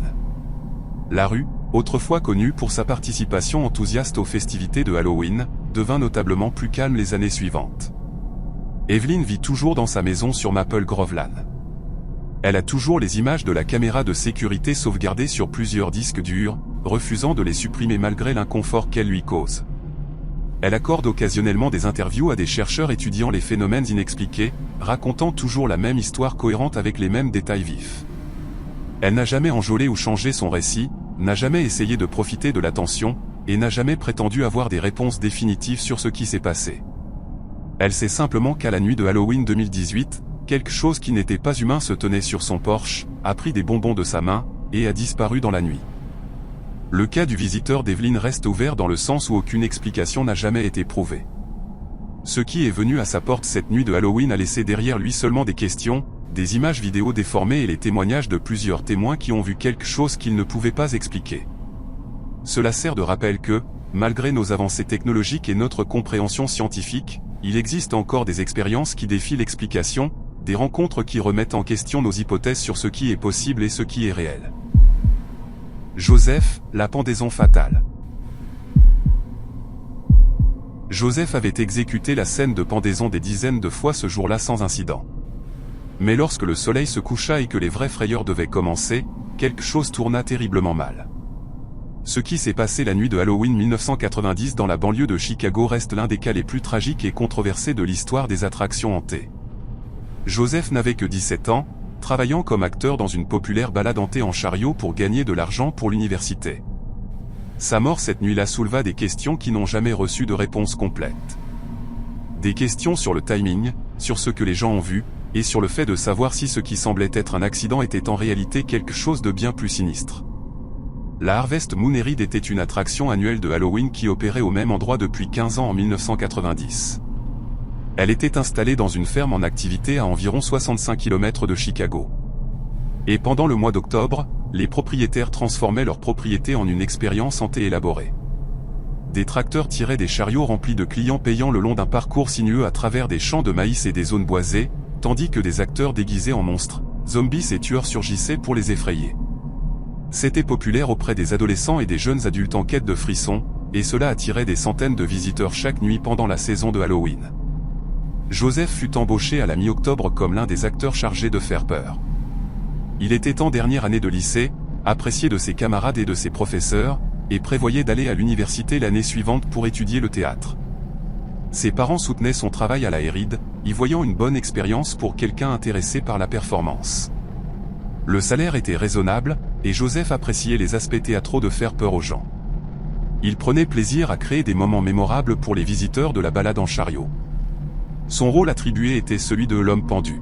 La rue, autrefois connue pour sa participation enthousiaste aux festivités de Halloween, devint notablement plus calme les années suivantes. Evelyn vit toujours dans sa maison sur Maple Grove Lane. Elle a toujours les images de la caméra de sécurité sauvegardées sur plusieurs disques durs, refusant de les supprimer malgré l'inconfort qu'elle lui cause. Elle accorde occasionnellement des interviews à des chercheurs étudiant les phénomènes inexpliqués, racontant toujours la même histoire cohérente avec les mêmes détails vifs. Elle n'a jamais enjolé ou changé son récit, n'a jamais essayé de profiter de l'attention, et n'a jamais prétendu avoir des réponses définitives sur ce qui s'est passé. Elle sait simplement qu'à la nuit de Halloween 2018, quelque chose qui n'était pas humain se tenait sur son porche, a pris des bonbons de sa main, et a disparu dans la nuit. Le cas du visiteur d'Evelyn reste ouvert dans le sens où aucune explication n'a jamais été prouvée. Ce qui est venu à sa porte cette nuit de Halloween a laissé derrière lui seulement des questions, des images vidéo déformées et les témoignages de plusieurs témoins qui ont vu quelque chose qu'ils ne pouvaient pas expliquer. Cela sert de rappel que, malgré nos avancées technologiques et notre compréhension scientifique, il existe encore des expériences qui défient l'explication, des rencontres qui remettent en question nos hypothèses sur ce qui est possible et ce qui est réel. Joseph, la pendaison fatale. Joseph avait exécuté la scène de pendaison des dizaines de fois ce jour-là sans incident. Mais lorsque le soleil se coucha et que les vraies frayeurs devaient commencer, quelque chose tourna terriblement mal. Ce qui s'est passé la nuit de Halloween 1990 dans la banlieue de Chicago reste l'un des cas les plus tragiques et controversés de l'histoire des attractions hantées. Joseph n'avait que 17 ans, travaillant comme acteur dans une populaire balade hantée en chariot pour gagner de l'argent pour l'université. Sa mort cette nuit-là souleva des questions qui n'ont jamais reçu de réponse complète. Des questions sur le timing, sur ce que les gens ont vu, et sur le fait de savoir si ce qui semblait être un accident était en réalité quelque chose de bien plus sinistre. La Harvest Moon Ride était une attraction annuelle de Halloween qui opérait au même endroit depuis 15 ans en 1990. Elle était installée dans une ferme en activité à environ 65 km de Chicago. Et pendant le mois d'octobre, les propriétaires transformaient leur propriété en une expérience hantée élaborée. Des tracteurs tiraient des chariots remplis de clients payants le long d'un parcours sinueux à travers des champs de maïs et des zones boisées, tandis que des acteurs déguisés en monstres, zombies et tueurs surgissaient pour les effrayer. C'était populaire auprès des adolescents et des jeunes adultes en quête de frissons, et cela attirait des centaines de visiteurs chaque nuit pendant la saison de Halloween. Joseph fut embauché à la mi-octobre comme l'un des acteurs chargés de faire peur. Il était en dernière année de lycée, apprécié de ses camarades et de ses professeurs, et prévoyait d'aller à l'université l'année suivante pour étudier le théâtre. Ses parents soutenaient son travail à la Ride, y voyant une bonne expérience pour quelqu'un intéressé par la performance. Le salaire était raisonnable, et Joseph appréciait les aspects théâtraux de faire peur aux gens. Il prenait plaisir à créer des moments mémorables pour les visiteurs de la balade en chariot. Son rôle attribué était celui de l'homme pendu.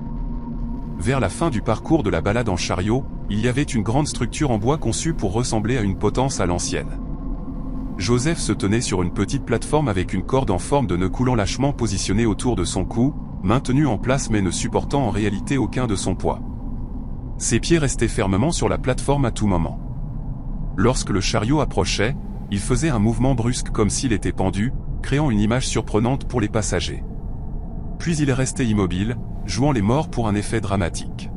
Vers la fin du parcours de la balade en chariot, il y avait une grande structure en bois conçue pour ressembler à une potence à l'ancienne. Joseph se tenait sur une petite plateforme avec une corde en forme de nœud coulant lâchement positionnée autour de son cou, maintenue en place mais ne supportant en réalité aucun de son poids. Ses pieds restaient fermement sur la plateforme à tout moment. Lorsque le chariot approchait, il faisait un mouvement brusque comme s'il était pendu, créant une image surprenante pour les passagers. Puis il restait immobile, jouant les morts pour un effet dramatique.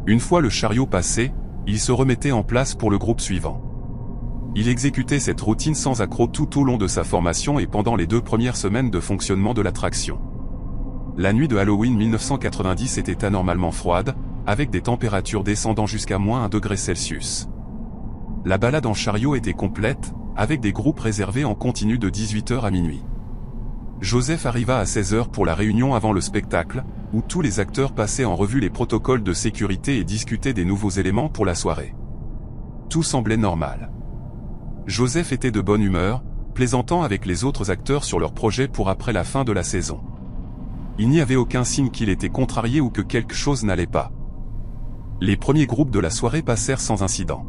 Une fois le chariot passé, il se remettait en place pour le groupe suivant. Il exécutait cette routine sans accroc tout au long de sa formation et pendant les 2 premières semaines de fonctionnement de l'attraction. La nuit de Halloween 1990 était anormalement froide, avec des températures descendant jusqu'à -1 degré Celsius. La balade en chariot était complète, avec des groupes réservés en continu de 18h à minuit. Joseph arriva à 16h pour la réunion avant le spectacle, où tous les acteurs passaient en revue les protocoles de sécurité et discutaient des nouveaux éléments pour la soirée. Tout semblait normal. Joseph était de bonne humeur, plaisantant avec les autres acteurs sur leur projet pour après la fin de la saison. Il n'y avait aucun signe qu'il était contrarié ou que quelque chose n'allait pas. Les premiers groupes de la soirée passèrent sans incident.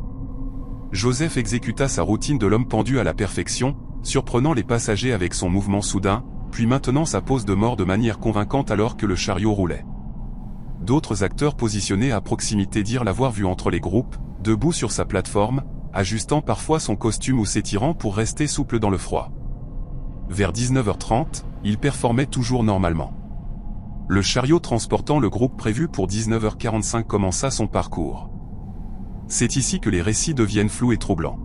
Joseph exécuta sa routine de l'homme pendu à la perfection, surprenant les passagers avec son mouvement soudain, puis maintenant sa pose de mort de manière convaincante alors que le chariot roulait. D'autres acteurs positionnés à proximité dirent l'avoir vu entre les groupes, debout sur sa plateforme, ajustant parfois son costume ou s'étirant pour rester souple dans le froid. Vers 19h30, il performait toujours normalement. Le chariot transportant le groupe prévu pour 19h45 commença son parcours. C'est ici que les récits deviennent flous et troublants.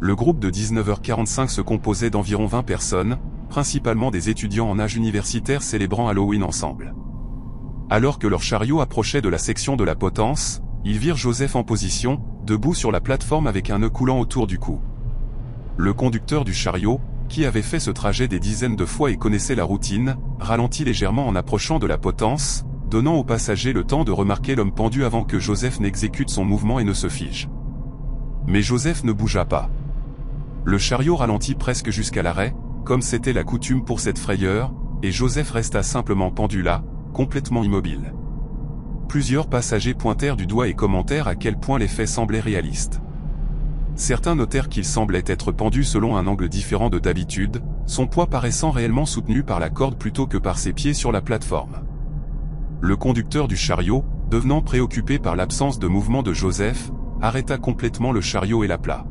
Le groupe de 19h45 se composait d'environ 20 personnes, principalement des étudiants en âge universitaire célébrant Halloween ensemble. Alors que leur chariot approchait de la section de la potence, ils virent Joseph en position, debout sur la plateforme avec un nœud coulant autour du cou. Le conducteur du chariot, qui avait fait ce trajet des dizaines de fois et connaissait la routine, ralentit légèrement en approchant de la potence, donnant aux passagers le temps de remarquer l'homme pendu avant que Joseph n'exécute son mouvement et ne se fige. Mais Joseph ne bougea pas. Le chariot ralentit presque jusqu'à l'arrêt, comme c'était la coutume pour cette frayeur, et Joseph resta simplement pendu là, complètement immobile. Plusieurs passagers pointèrent du doigt et commentèrent à quel point les faits semblaient réalistes. Certains notèrent qu'il semblait être pendu selon un angle différent de d'habitude, son poids paraissant réellement soutenu par la corde plutôt que par ses pieds sur la plateforme. Le conducteur du chariot, devenant préoccupé par l'absence de mouvement de Joseph, arrêta complètement le chariot et l'appela.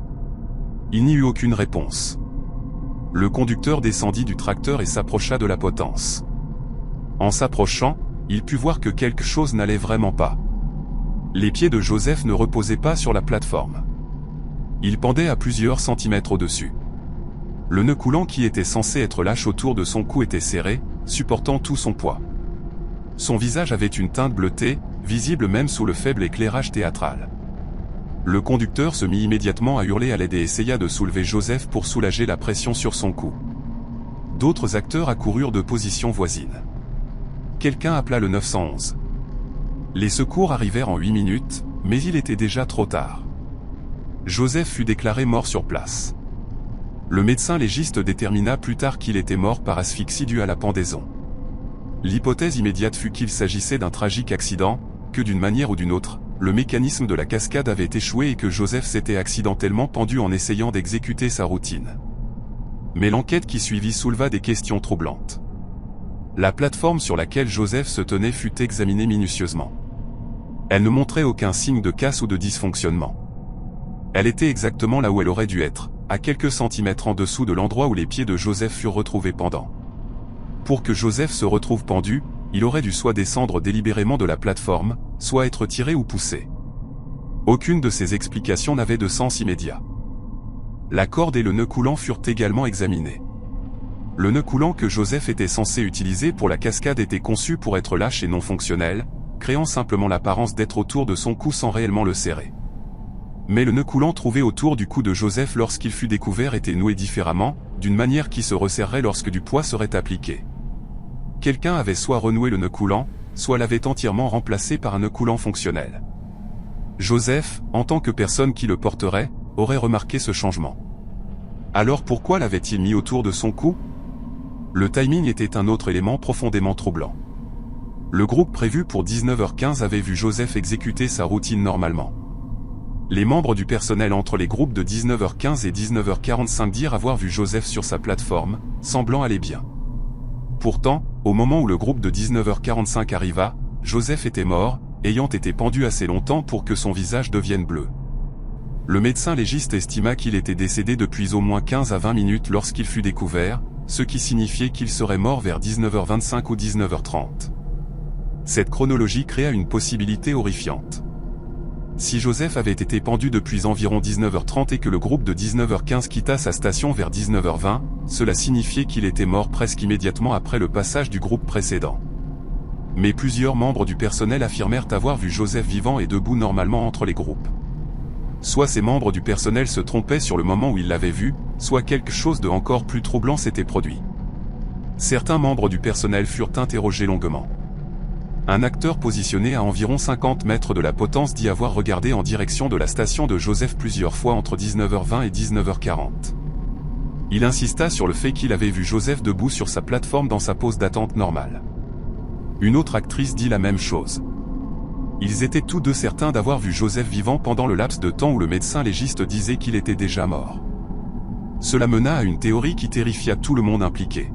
Il n'y eut aucune réponse. Le conducteur descendit du tracteur et s'approcha de la potence. En s'approchant, il put voir que quelque chose n'allait vraiment pas. Les pieds de Joseph ne reposaient pas sur la plateforme. Il pendait à plusieurs centimètres au-dessus. Le nœud coulant qui était censé être lâche autour de son cou était serré, supportant tout son poids. Son visage avait une teinte bleutée, visible même sous le faible éclairage théâtral. Le conducteur se mit immédiatement à hurler à l'aide et essaya de soulever Joseph pour soulager la pression sur son cou. D'autres acteurs accoururent de positions voisines. Quelqu'un appela le 911. Les secours arrivèrent en 8 minutes, mais il était déjà trop tard. Joseph fut déclaré mort sur place. Le médecin légiste détermina plus tard qu'il était mort par asphyxie due à la pendaison. L'hypothèse immédiate fut qu'il s'agissait d'un tragique accident, que d'une manière ou d'une autre, le mécanisme de la cascade avait échoué et que Joseph s'était accidentellement pendu en essayant d'exécuter sa routine. Mais l'enquête qui suivit souleva des questions troublantes. La plateforme sur laquelle Joseph se tenait fut examinée minutieusement. Elle ne montrait aucun signe de casse ou de dysfonctionnement. Elle était exactement là où elle aurait dû être, à quelques centimètres en dessous de l'endroit où les pieds de Joseph furent retrouvés pendants. Pour que Joseph se retrouve pendu, il aurait dû soit descendre délibérément de la plateforme, soit être tiré ou poussé. Aucune de ces explications n'avait de sens immédiat. La corde et le nœud coulant furent également examinés. Le nœud coulant que Joseph était censé utiliser pour la cascade était conçu pour être lâche et non fonctionnel, créant simplement l'apparence d'être autour de son cou sans réellement le serrer. Mais le nœud coulant trouvé autour du cou de Joseph lorsqu'il fut découvert était noué différemment, d'une manière qui se resserrerait lorsque du poids serait appliqué. Quelqu'un avait soit renoué le nœud coulant, soit l'avait entièrement remplacé par un nœud coulant fonctionnel. Joseph, en tant que personne qui le porterait, aurait remarqué ce changement. Alors pourquoi l'avait-il mis autour de son cou ? Le timing était un autre élément profondément troublant. Le groupe prévu pour 19h15 avait vu Joseph exécuter sa routine normalement. Les membres du personnel entre les groupes de 19h15 et 19h45 dirent avoir vu Joseph sur sa plateforme, semblant aller bien. Pourtant, au moment où le groupe de 19h45 arriva, Joseph était mort, ayant été pendu assez longtemps pour que son visage devienne bleu. Le médecin légiste estima qu'il était décédé depuis au moins 15 à 20 minutes lorsqu'il fut découvert, ce qui signifiait qu'il serait mort vers 19h25 ou 19h30. Cette chronologie créa une possibilité horrifiante. Si Joseph avait été pendu depuis environ 19h30 et que le groupe de 19h15 quitta sa station vers 19h20, cela signifiait qu'il était mort presque immédiatement après le passage du groupe précédent. Mais plusieurs membres du personnel affirmèrent avoir vu Joseph vivant et debout normalement entre les groupes. Soit ces membres du personnel se trompaient sur le moment où ils l'avaient vu, soit quelque chose de encore plus troublant s'était produit. Certains membres du personnel furent interrogés longuement. Un acteur positionné à environ 50 mètres de la potence dit avoir regardé en direction de la station de Joseph plusieurs fois entre 19h20 et 19h40. Il insista sur le fait qu'il avait vu Joseph debout sur sa plateforme dans sa pose d'attente normale. Une autre actrice dit la même chose. Ils étaient tous deux certains d'avoir vu Joseph vivant pendant le laps de temps où le médecin légiste disait qu'il était déjà mort. Cela mena à une théorie qui terrifia tout le monde impliqué.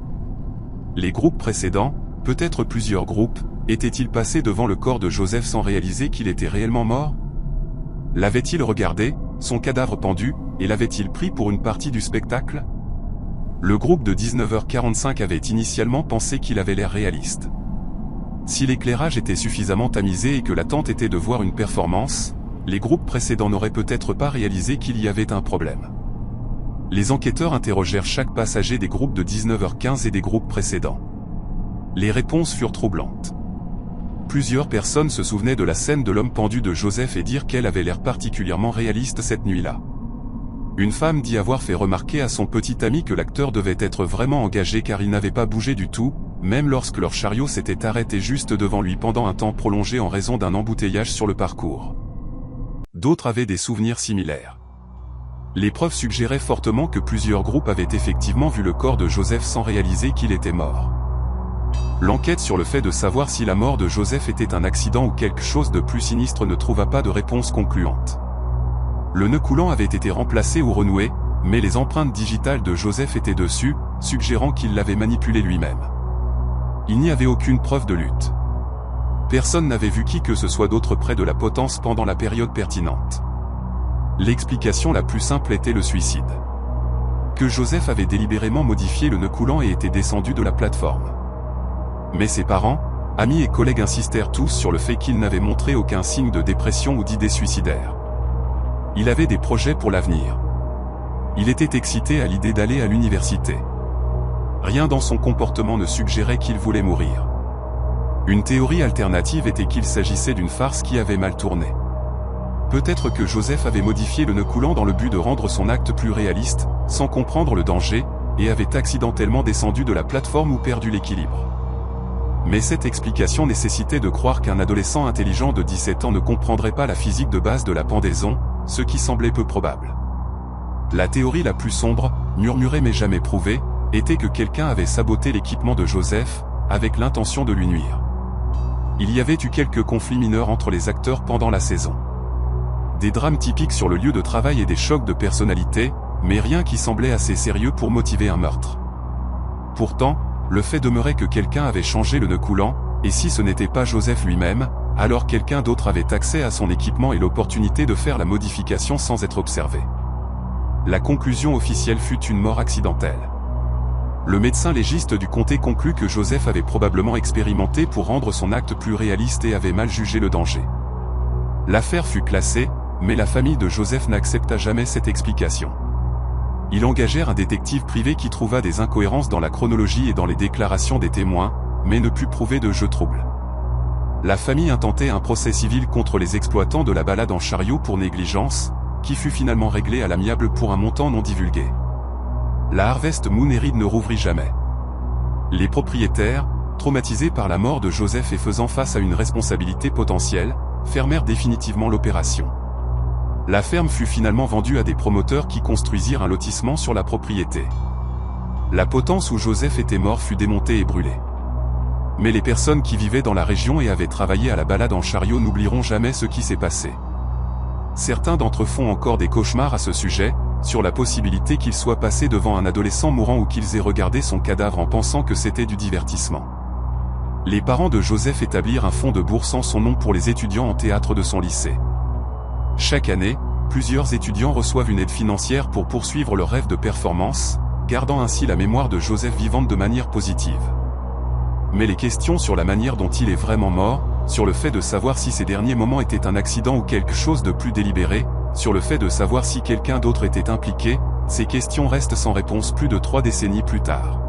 Les groupes précédents, peut-être plusieurs groupes, étaient-ils passés devant le corps de Joseph sans réaliser qu'il était réellement mort? L'avait-il regardé, son cadavre pendu, et l'avait-il pris pour une partie du spectacle? Le groupe de 19h45 avait initialement pensé qu'il avait l'air réaliste. Si l'éclairage était suffisamment tamisé et que l'attente était de voir une performance, les groupes précédents n'auraient peut-être pas réalisé qu'il y avait un problème. Les enquêteurs interrogèrent chaque passager des groupes de 19h15 et des groupes précédents. Les réponses furent troublantes. Plusieurs personnes se souvenaient de la scène de l'homme pendu de Joseph et dirent qu'elle avait l'air particulièrement réaliste cette nuit-là. Une femme dit avoir fait remarquer à son petit ami que l'acteur devait être vraiment engagé car il n'avait pas bougé du tout, même lorsque leur chariot s'était arrêté juste devant lui pendant un temps prolongé en raison d'un embouteillage sur le parcours. D'autres avaient des souvenirs similaires. Les preuves suggéraient fortement que plusieurs groupes avaient effectivement vu le corps de Joseph sans réaliser qu'il était mort. L'enquête sur le fait de savoir si la mort de Joseph était un accident ou quelque chose de plus sinistre ne trouva pas de réponse concluante. Le nœud coulant avait été remplacé ou renoué, mais les empreintes digitales de Joseph étaient dessus, suggérant qu'il l'avait manipulé lui-même. Il n'y avait aucune preuve de lutte. Personne n'avait vu qui que ce soit d'autre près de la potence pendant la période pertinente. L'explication la plus simple était le suicide. Que Joseph avait délibérément modifié le nœud coulant et était descendu de la plateforme. Mais ses parents, amis et collègues insistèrent tous sur le fait qu'il n'avait montré aucun signe de dépression ou d'idées suicidaires. Il avait des projets pour l'avenir. Il était excité à l'idée d'aller à l'université. Rien dans son comportement ne suggérait qu'il voulait mourir. Une théorie alternative était qu'il s'agissait d'une farce qui avait mal tourné. Peut-être que Joseph avait modifié le nœud coulant dans le but de rendre son acte plus réaliste, sans comprendre le danger, et avait accidentellement descendu de la plateforme ou perdu l'équilibre. Mais cette explication nécessitait de croire qu'un adolescent intelligent de 17 ans ne comprendrait pas la physique de base de la pendaison, ce qui semblait peu probable. La théorie la plus sombre, murmurée mais jamais prouvée, était que quelqu'un avait saboté l'équipement de Joseph, avec l'intention de lui nuire. Il y avait eu quelques conflits mineurs entre les acteurs pendant la saison. Des drames typiques sur le lieu de travail et des chocs de personnalité, mais rien qui semblait assez sérieux pour motiver un meurtre. Pourtant, le fait demeurait que quelqu'un avait changé le nœud coulant, et si ce n'était pas Joseph lui-même, alors quelqu'un d'autre avait accès à son équipement et l'opportunité de faire la modification sans être observé. La conclusion officielle fut une mort accidentelle. Le médecin légiste du comté conclut que Joseph avait probablement expérimenté pour rendre son acte plus réaliste et avait mal jugé le danger. L'affaire fut classée, mais la famille de Joseph n'accepta jamais cette explication. Ils engagèrent un détective privé qui trouva des incohérences dans la chronologie et dans les déclarations des témoins, mais ne put prouver de jeu trouble. La famille intentait un procès civil contre les exploitants de la balade en chariot pour négligence, qui fut finalement réglé à l'amiable pour un montant non divulgué. La Harvest Moon Reed ne rouvrit jamais. Les propriétaires, traumatisés par la mort de Joseph et faisant face à une responsabilité potentielle, fermèrent définitivement l'opération. La ferme fut finalement vendue à des promoteurs qui construisirent un lotissement sur la propriété. La potence où Joseph était mort fut démontée et brûlée. Mais les personnes qui vivaient dans la région et avaient travaillé à la balade en chariot n'oublieront jamais ce qui s'est passé. Certains d'entre eux font encore des cauchemars à ce sujet, sur la possibilité qu'ils soient passés devant un adolescent mourant ou qu'ils aient regardé son cadavre en pensant que c'était du divertissement. Les parents de Joseph établirent un fonds de bourse en son nom pour les étudiants en théâtre de son lycée. Chaque année, plusieurs étudiants reçoivent une aide financière pour poursuivre leur rêve de performance, gardant ainsi la mémoire de Joseph vivante de manière positive. Mais les questions sur la manière dont il est vraiment mort, sur le fait de savoir si ces derniers moments étaient un accident ou quelque chose de plus délibéré, sur le fait de savoir si quelqu'un d'autre était impliqué, ces questions restent sans réponse plus de 3 décennies plus tard.